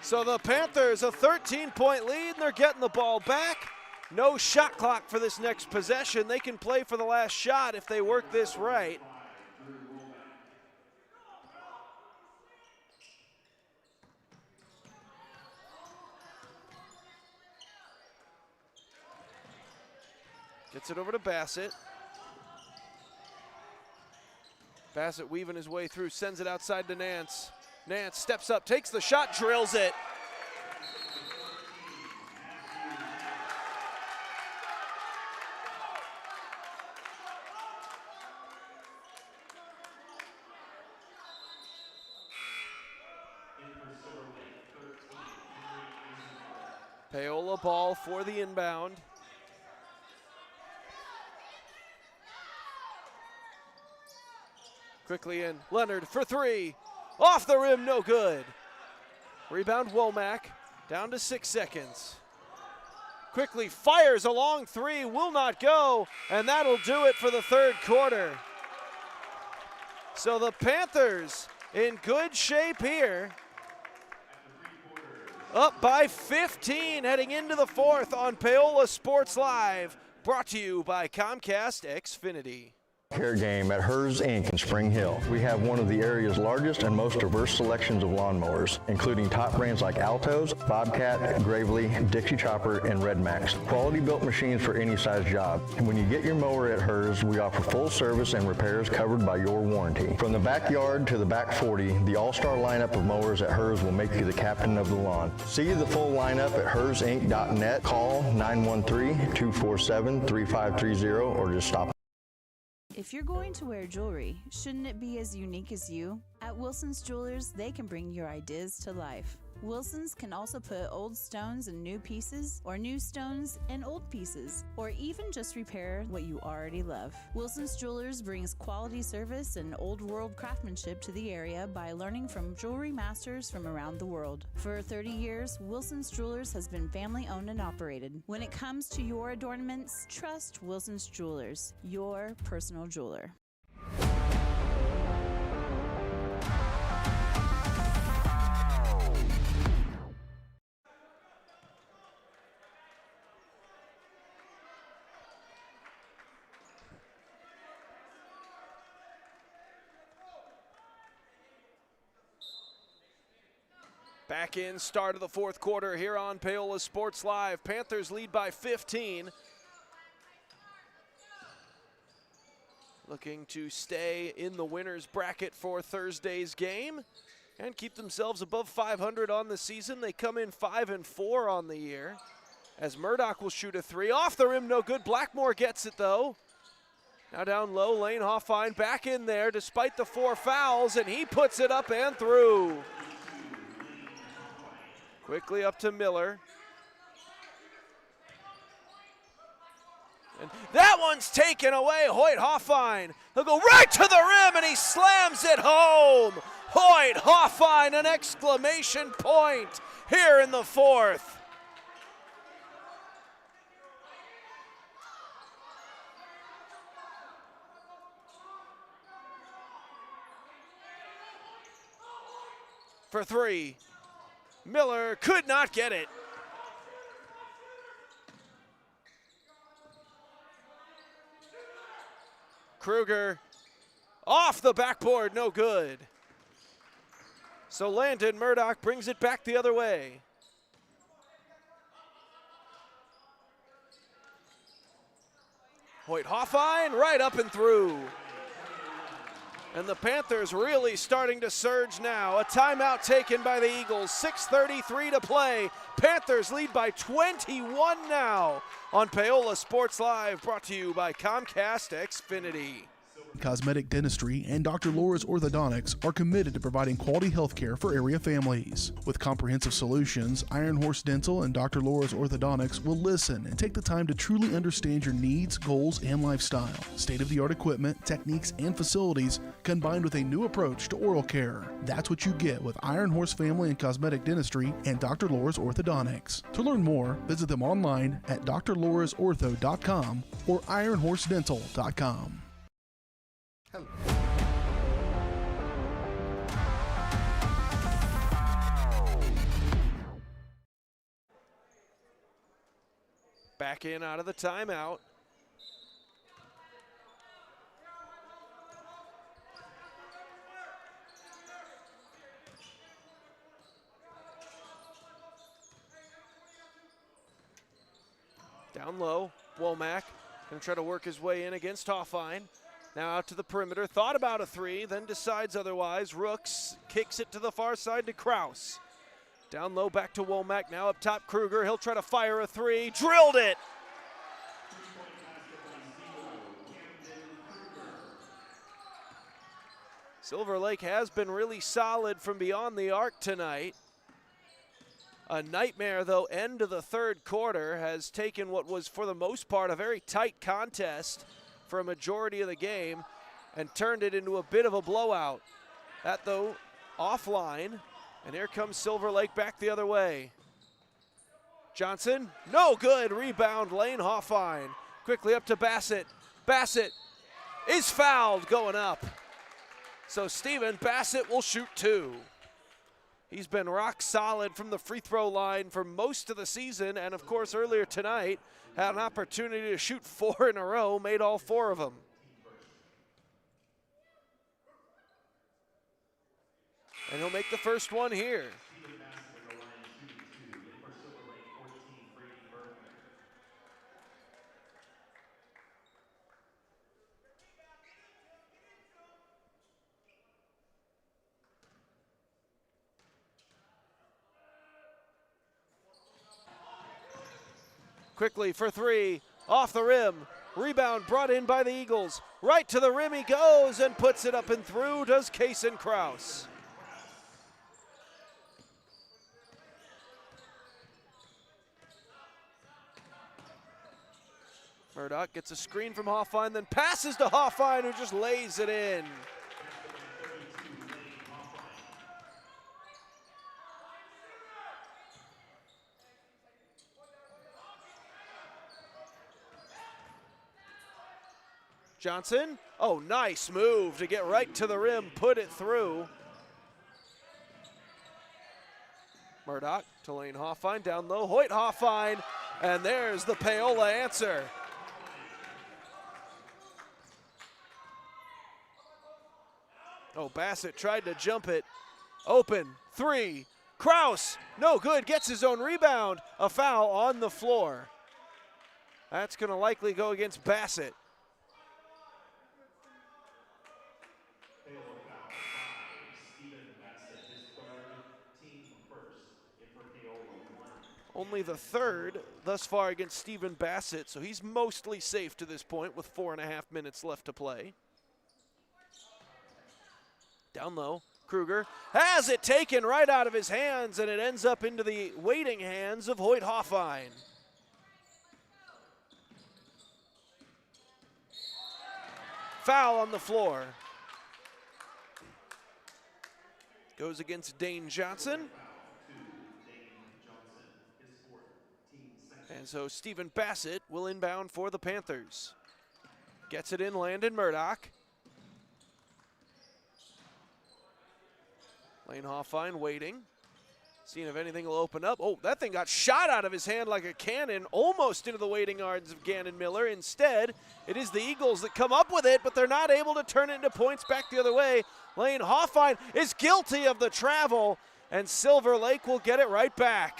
So the Panthers, a 13-point lead, and they're getting the ball back. No shot clock for this next possession. They can play for the last shot if they work this right. Gets it over to Bassett. Bassett weaving his way through, sends it outside to Nance. Nance steps up, takes the shot, drills it. Paola ball for the inbound. Quickly in, Leonard for three. Off the rim, no good. Rebound Womack, down to 6 seconds. Quickly fires a long three, will not go, and that'll do it for the third quarter. So the Panthers in good shape here. Up by 15 heading into the fourth on Paola Sports Live, brought to you by Comcast Xfinity. Care game at Hers Inc. in Spring Hill. We have one of the area's largest and most diverse selections of lawnmowers, including top brands like Altos, Bobcat, Gravely, Dixie Chopper, and Red Max. Quality built machines for any size job. And when you get your mower at Hers, we offer full service and repairs covered by your warranty. From the backyard to the back 40, the all-star lineup of mowers at Hers will make you the captain of the lawn. See the full lineup at hersinc.net. Call 913-247-3530 or just stop. If you're going to wear jewelry, shouldn't it be as unique as you? At Wilson's Jewelers, they can bring your ideas to life. Wilson's can also put old stones in new pieces, or new stones in old pieces, or even just repair what you already love. Wilson's Jewelers brings quality service and old world craftsmanship to the area by learning from jewelry masters from around the world. For 30 years, Wilson's Jewelers has been family owned and operated. When it comes to your adornments, trust Wilson's Jewelers, your personal jeweler. Back in, start of the fourth quarter here on Paola Sports Live. Panthers lead by 15. Looking to stay in the winner's bracket for Thursday's game and keep themselves above 500 on the season. They come in 5-4 on the year. As Murdoch will shoot a three. Off the rim, no good. Blackmore gets it though. Now down low, Lane Hoffine back in there despite the 4 fouls, and he puts it up and through. Quickly up to Miller. And that one's taken away. Hoyt Hoffine. He'll go right to the rim and he slams it home. Hoyt Hoffine, an exclamation point here in the fourth. For three. Miller could not get it. Kruger off the backboard, no good. So Landon Murdoch brings it back the other way. Hoyt Hoffine right up and through. And the Panthers really starting to surge now. A timeout taken by the Eagles. 6:33 to play. Panthers lead by 21 now on Paola Sports Live, brought to you by Comcast Xfinity. Cosmetic Dentistry and Dr. Laura's Orthodontics are committed to providing quality health care for area families. With comprehensive solutions, Iron Horse Dental and Dr. Laura's Orthodontics will listen and take the time to truly understand your needs, goals, and lifestyle. State-of-the-art equipment, techniques, and facilities combined with a new approach to oral care. That's what you get with Iron Horse Family and Cosmetic Dentistry and Dr. Laura's Orthodontics. To learn more, visit them online at drlaurasortho.com or ironhorsedental.com. Hello. Back in out of the timeout. Down low, Womack gonna try to work his way in against Hoffine. Now out to the perimeter, thought about a three, then decides otherwise. Rooks kicks it to the far side to Kraus. Down low, back to Womack, now up top Kruger. He'll try to fire a three, drilled it! Silver Lake has been really solid from beyond the arc tonight. A nightmare, though, end of the third quarter has taken what was, for the most part, a very tight contest for a majority of the game, and turned it into a bit of a blowout. That, though, offline, and here comes Silver Lake back the other way. Johnson, no good, rebound, Lane Hoffine. Quickly up to Bassett. Bassett is fouled going up. So Stephen Bassett will shoot 2. He's been rock solid from the free throw line for most of the season, and of course earlier tonight had an opportunity to shoot 4 in a row, made all 4 of them. And he'll make the first one here. Quickly for 3, off the rim. Rebound brought in by the Eagles. Right to the rim he goes and puts it up and through, does Kason Kraus. Murdoch gets a screen from Hoffine, then passes to Hoffine, who just lays it in. Johnson, oh, nice move to get right to the rim, put it through. Murdoch to Lane Hoffine, down low, Hoyt Hoffine, and there's the Paola answer. Oh, Bassett tried to jump it. Open, 3, Kraus, no good, gets his own rebound. A foul on the floor. That's gonna likely go against Bassett. Only the 3rd thus far against Stephen Bassett, so he's mostly safe to this point with 4.5 minutes left to play. Down low, Kruger has it taken right out of his hands, and it ends up into the waiting hands of Hoyt Hoffine. Foul on the floor. Goes against Dane Johnson. And so Stephen Bassett will inbound for the Panthers. Gets it in, Landon Murdoch. Lane Hoffine waiting, seeing if anything will open up. Oh, that thing got shot out of his hand like a cannon, almost into the waiting yards of Gannon Miller. Instead, it is the Eagles that come up with it, but they're not able to turn it into points back the other way. Lane Hoffine is guilty of the travel, and Silver Lake will get it right back.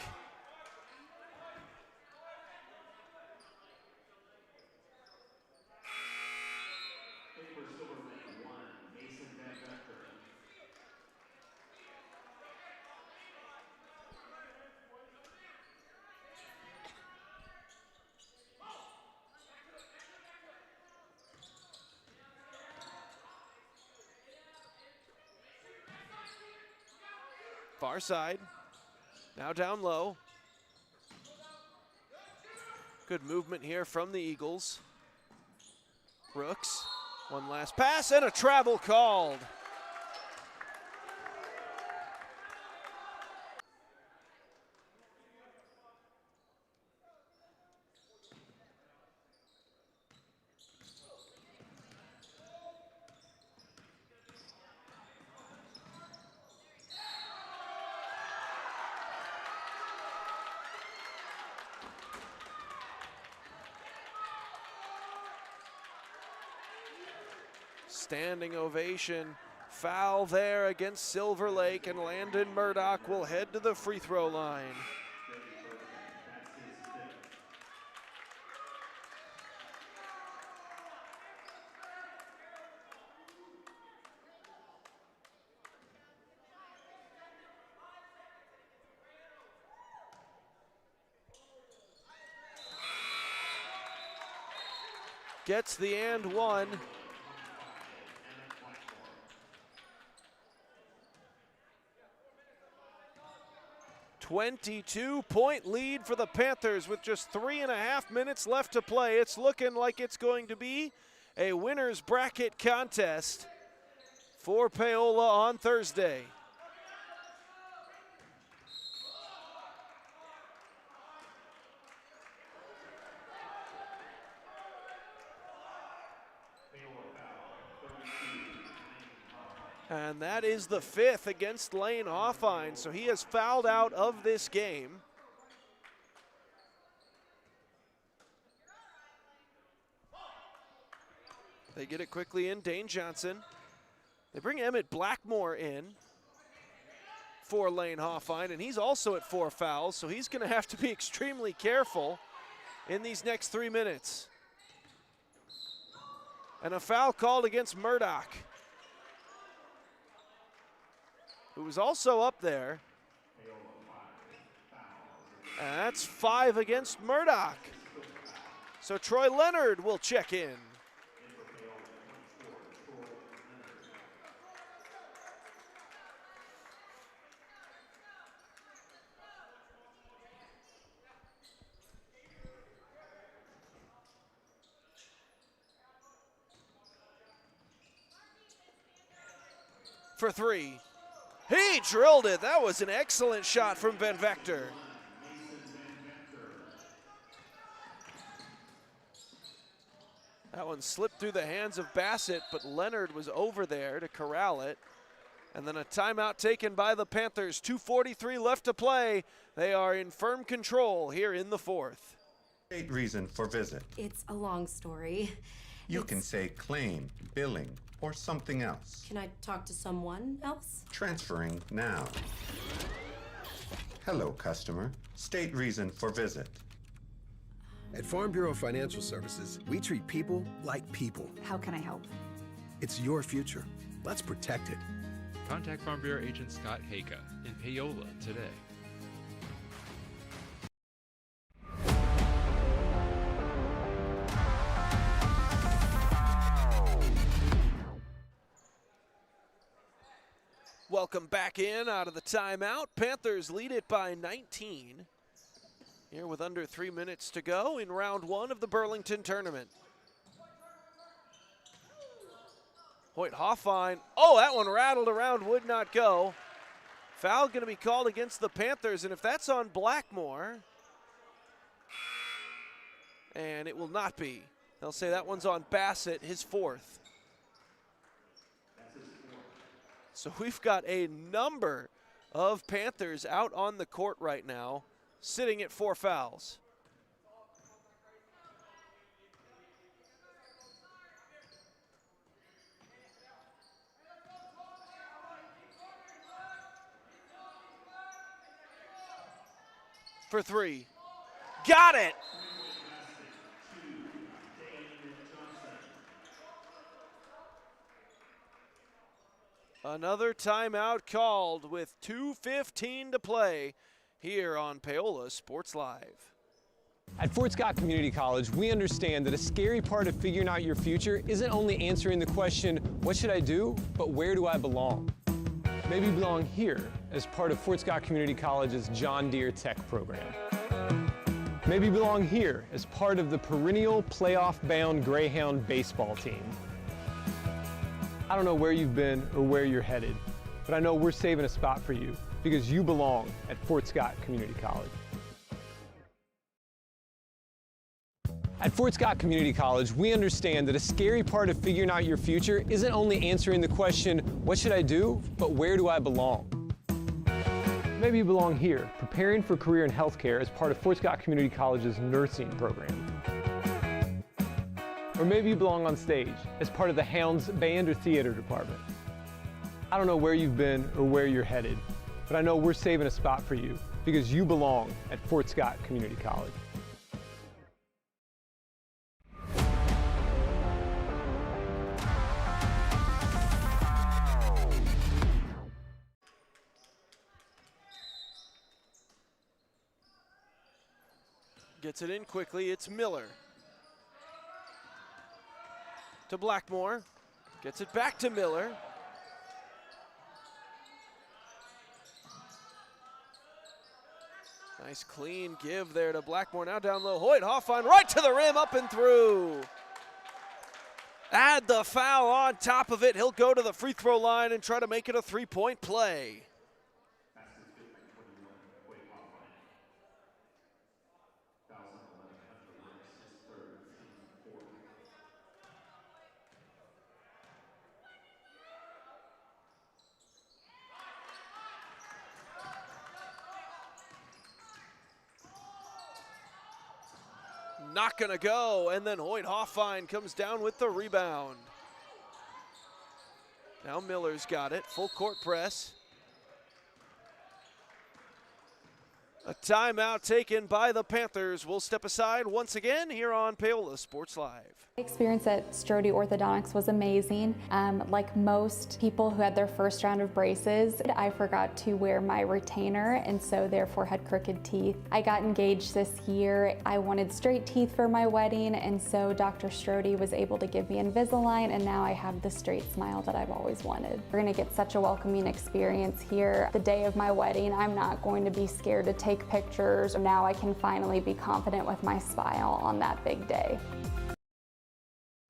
Far side, now down low. Good movement here from the Eagles. Brooks, one last pass and a travel called. Standing ovation, foul there against Silver Lake, and Landon Murdoch will head to the free throw line. Gets the and one. 22-point lead for the Panthers with just 3.5 minutes left to play. It's looking like it's going to be a winner's bracket contest for Paola on Thursday. And that is the 5th against Lane Hoffine, so he has fouled out of this game. They get it quickly in, Dane Johnson. They bring Emmett Blackmore in for Lane Hoffine, and he's also at 4 fouls, so he's gonna have to be extremely careful in these next 3 minutes. And a foul called against Murdoch, who was also up there. And that's 5 against Murdoch. So Troy Leonard will check in. For 3. He drilled it. That was an excellent shot from Van Vector. That one slipped through the hands of Bassett, but Leonard was over there to corral it. And then a timeout taken by the Panthers. 2:43 left to play. They are in firm control here in the 4th. State reason for visit. It's a long story. You can say claim, billing, or something else. Can I talk to someone else? Transferring now. Hello, customer. State reason for visit. At Farm Bureau Financial Services, we treat people like people. How can I help? It's your future. Let's protect it. Contact Farm Bureau agent Scott Haka in Paola today. Welcome back in out of the timeout. Panthers lead it by 19. Here with under 3 minutes to go in round 1 of the Burlington tournament. Hoyt Hoffine, oh, that one rattled around, would not go. Foul going to be called against the Panthers, and if that's on Blackmore, and it will not be. They'll say that one's on Bassett, his 4th. So we've got a number of Panthers out on the court right now, sitting at 4 fouls. For 3. Got it! Another timeout called with 2:15 to play here on Paola Sports Live. At Fort Scott Community College, we understand that a scary part of figuring out your future isn't only answering the question, what should I do, but where do I belong? Maybe you belong here as part of Fort Scott Community College's John Deere Tech program. Maybe you belong here as part of the perennial playoff-bound Greyhound baseball team. I don't know where you've been or where you're headed, but I know we're saving a spot for you because you belong at Fort Scott Community College. At Fort Scott Community College, we understand that a scary part of figuring out your future isn't only answering the question, what should I do, but where do I belong? Maybe you belong here, preparing for a career in healthcare as part of Fort Scott Community College's nursing program. Or maybe you belong on stage as part of the Hounds band or theater department. I don't know where you've been or where you're headed, but I know we're saving a spot for you because you belong at Fort Scott Community College. Gets it in quickly, it's Miller. To Blackmore, gets it back to Miller. Nice clean give there to Blackmore, now down low. Hoyt Hoffine right to the rim, up and through. Add the foul on top of it. He'll go to the free throw line and try to make it a three-point play. Not gonna go, and then Hoyt Hoffine comes down with the rebound. Now Miller's got it, full court press. A timeout taken by the Panthers. We'll step aside once again here on Paola Sports Live. My experience at Strode Orthodontics was amazing. Like most people who had their first round of braces, I forgot to wear my retainer and so therefore had crooked teeth. I got engaged this year. I wanted straight teeth for my wedding, and so Dr. Strode was able to give me Invisalign, and now I have the straight smile that I've always wanted. We're gonna get such a welcoming experience here. The day of my wedding, I'm not going to be scared to take pictures. Now I can finally be confident with my smile on that big day.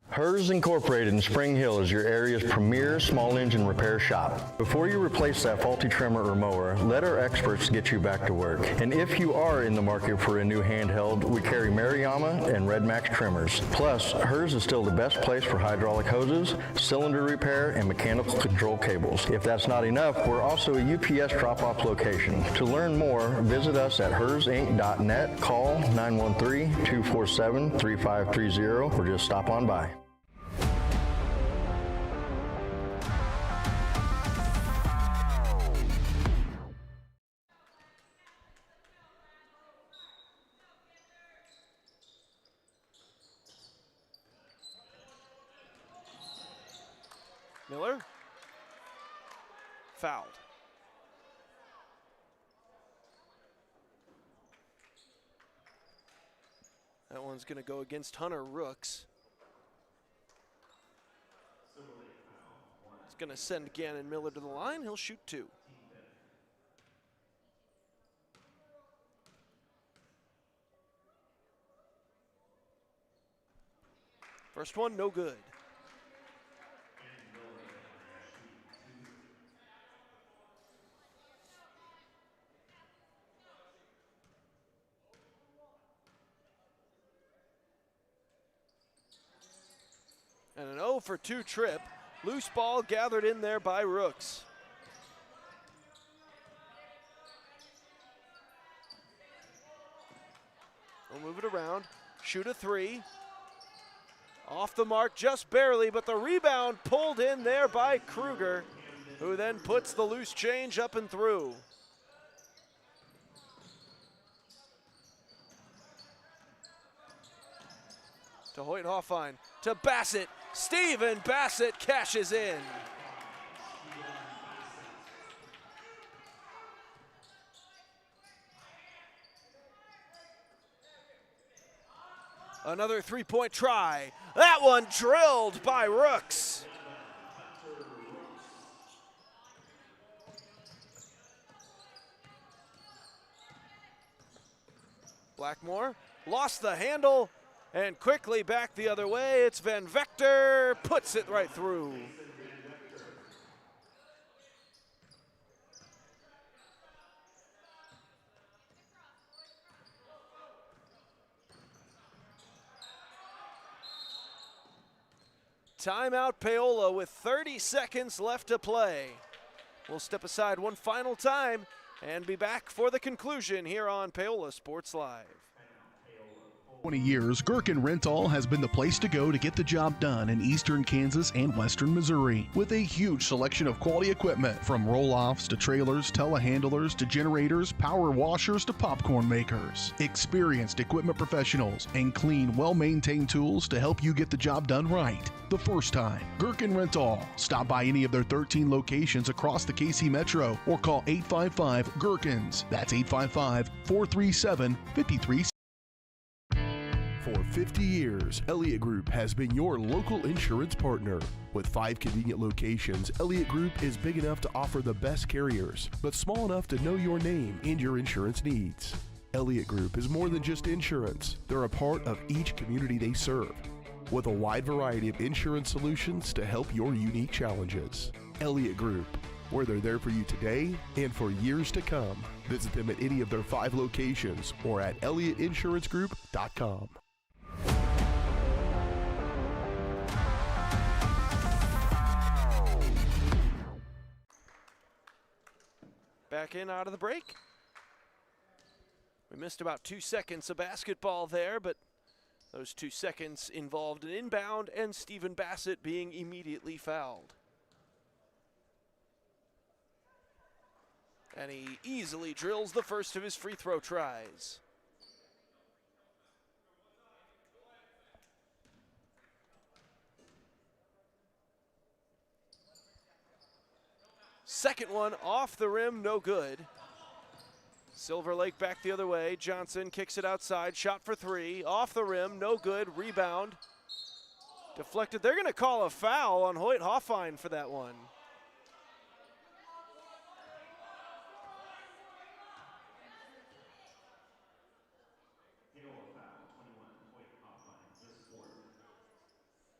Hers Incorporated in Spring Hill is your area's premier small engine repair shop. Before you replace that faulty trimmer or mower, let our experts get you back to work. And if you are in the market for a new handheld, we carry Maruyama and Red Max trimmers. Plus, Hers is still the best place for hydraulic hoses, cylinder repair, and mechanical control cables. If that's not enough, we're also a UPS drop-off location. To learn more, visit us at hersinc.net, call 913-247-3530, or just stop on by. Miller, fouled. That one's going to go against Hunter Rooks. It's going to send Gannon Miller to the line. He'll shoot two. First one, no good. And an 0 for 2 trip. Loose ball gathered in there by Rooks. We'll move it around. Shoot a three. Off the mark just barely, but the rebound pulled in there by Kruger, who then puts the loose change up and through. To Hoyt Hoffine, to Bassett. Steven Bassett cashes in. Another three-point try. That one drilled by Rooks. Blackmore lost the handle. And quickly back the other way, it's Van Vector, puts it right through. Timeout Paola with 30 seconds left to play. We'll step aside one final time and be back for the conclusion here on Paola Sports Live. 20 years, Gherkin Rental has been the place to go to get the job done in eastern Kansas and western Missouri. With a huge selection of quality equipment, from roll-offs to trailers, telehandlers to generators, power washers to popcorn makers. Experienced equipment professionals and clean, well-maintained tools to help you get the job done right the first time. Gherkin Rental. Stop by any of their 13 locations across the KC Metro or call 855-GHERKINS. That's 855-437-5360. For 50 years, Elliott Group has been your local insurance partner. With 5 convenient locations, Elliott Group is big enough to offer the best carriers, but small enough to know your name and your insurance needs. Elliott Group is more than just insurance. They're a part of each community they serve. with a wide variety of insurance solutions to help your unique challenges. Elliott Group, where they're there for you today and for years to come. Visit them at any of their 5 locations or at ElliottInsuranceGroup.com. Back in out of the break. We missed about 2 seconds of basketball there, but those 2 seconds involved an inbound and Stephen Bassett being immediately fouled. And he easily drills the first of his free throw tries. Second one off the rim, no good. Silver Lake back the other way. Johnson kicks it outside, shot for 3, off the rim, no good, rebound. Deflected, they're gonna call a foul on Hoyt Hoffine for that one.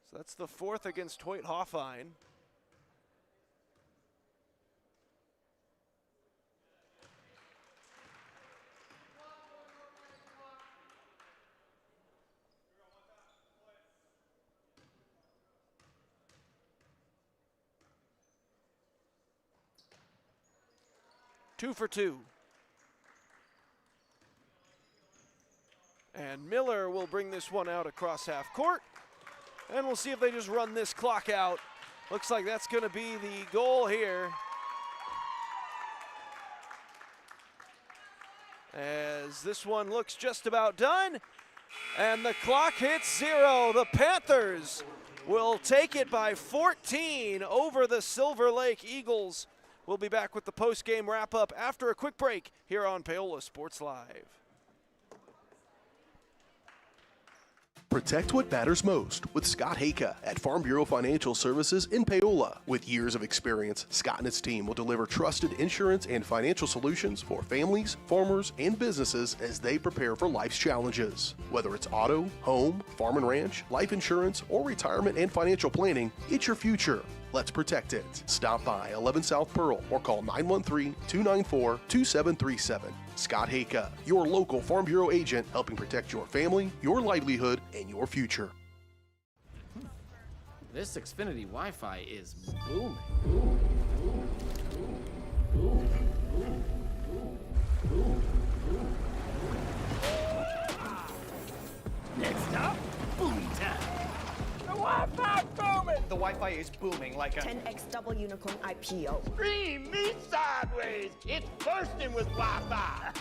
So that's the 4th against Hoyt Hoffine. Two for 2. And Miller will bring this one out across half court. And we'll see if they just run this clock out. Looks like that's going to be the goal here. As this one looks just about done. And the clock hits 0. The Panthers will take it by 14 over the Silver Lake Eagles. We'll be back with the post-game wrap-up after a quick break here on Paola Sports Live. Protect what matters most with Scott Hayka at Farm Bureau Financial Services in Paola. With years of experience, Scott and his team will deliver trusted insurance and financial solutions for families, farmers, and businesses as they prepare for life's challenges. Whether it's auto, home, farm and ranch, life insurance, or retirement and financial planning, it's your future. Let's protect it. Stop by 11 South Pearl or call 913-294-2737. Scott Hayka, your local Farm Bureau agent, helping protect your family, your livelihood, and your future. This Xfinity Wi-Fi is booming. Next up, boom time. The Wi-Fi booming. The Wi-Fi is booming like a 10x double unicorn IPO. Scream me sideways. It's bursting with Wi-Fi.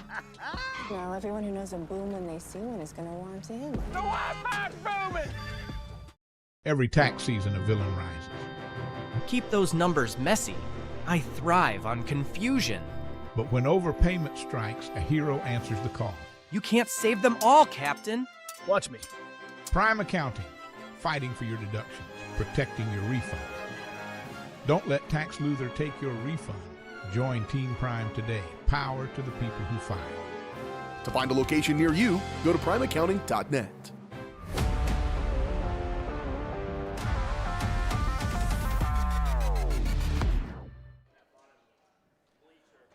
Now everyone who knows a boom when they see one is gonna want in. The Wi-Fi's booming. Every tax season a villain rises. Keep those numbers messy. I thrive on confusion. But when overpayment strikes, a hero answers the call. You can't save them all, Captain. Watch me. Prime Accounting, fighting for your deductions, protecting your refund. Don't let Tax Luther take your refund. Join Team Prime today. Power to the people who fight. To find a location near you, go to primeaccounting.net.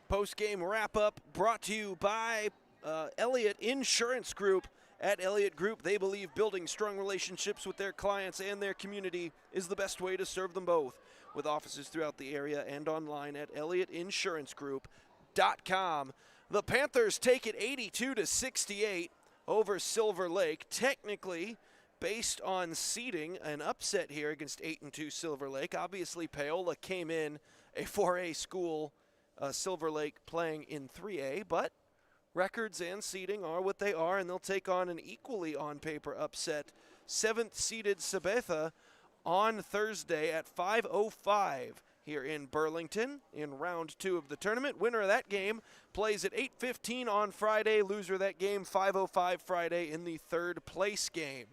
Post-game wrap-up brought to you by Elliott Insurance Group. At Elliott Group, they believe building strong relationships with their clients and their community is the best way to serve them both. With offices throughout the area and online at ElliottInsuranceGroup.com. The Panthers take it 82-68 over Silver Lake. Technically, based on seeding, an upset here against 8-2 Silver Lake. Obviously, Paola came in a 4A school, Silver Lake playing in 3A, but records and seeding are what they are, and they'll take on an equally on-paper upset. 7th-seeded Sabetha on Thursday at 5:05 here in Burlington in round 2 of the tournament. Winner of that game plays at 8:15 on Friday. Loser of that game, 5:05 Friday in the third-place game.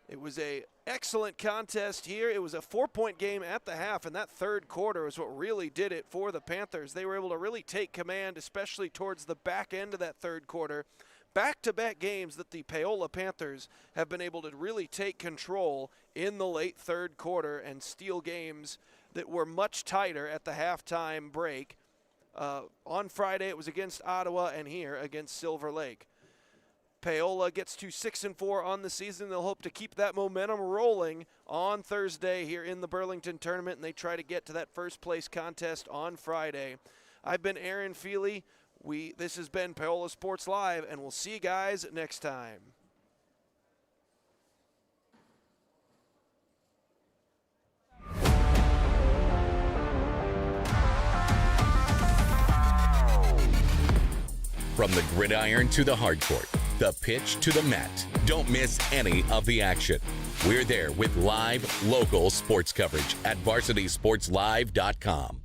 It was an excellent contest here. It was a 4-point game at the half, and that third quarter is what really did it for the Panthers. They were able to really take command, especially towards the back end of that third quarter. back-to-back games that the Paola Panthers have been able to really take control in the late third quarter and steal games that were much tighter at the halftime break. On Friday, it was against Ottawa, and here against Silver Lake. Paola gets to 6-4 on the season. They'll hope to keep that momentum rolling on Thursday here in the Burlington tournament, and they try to get to that first place contest on Friday. I've been Aaron Feely. This has been Paola Sports Live, and we'll see you guys next time. From the gridiron to the hardcourt, the pitch to the mat, don't miss any of the action. We're there with live, local sports coverage at VarsitySportsLive.com.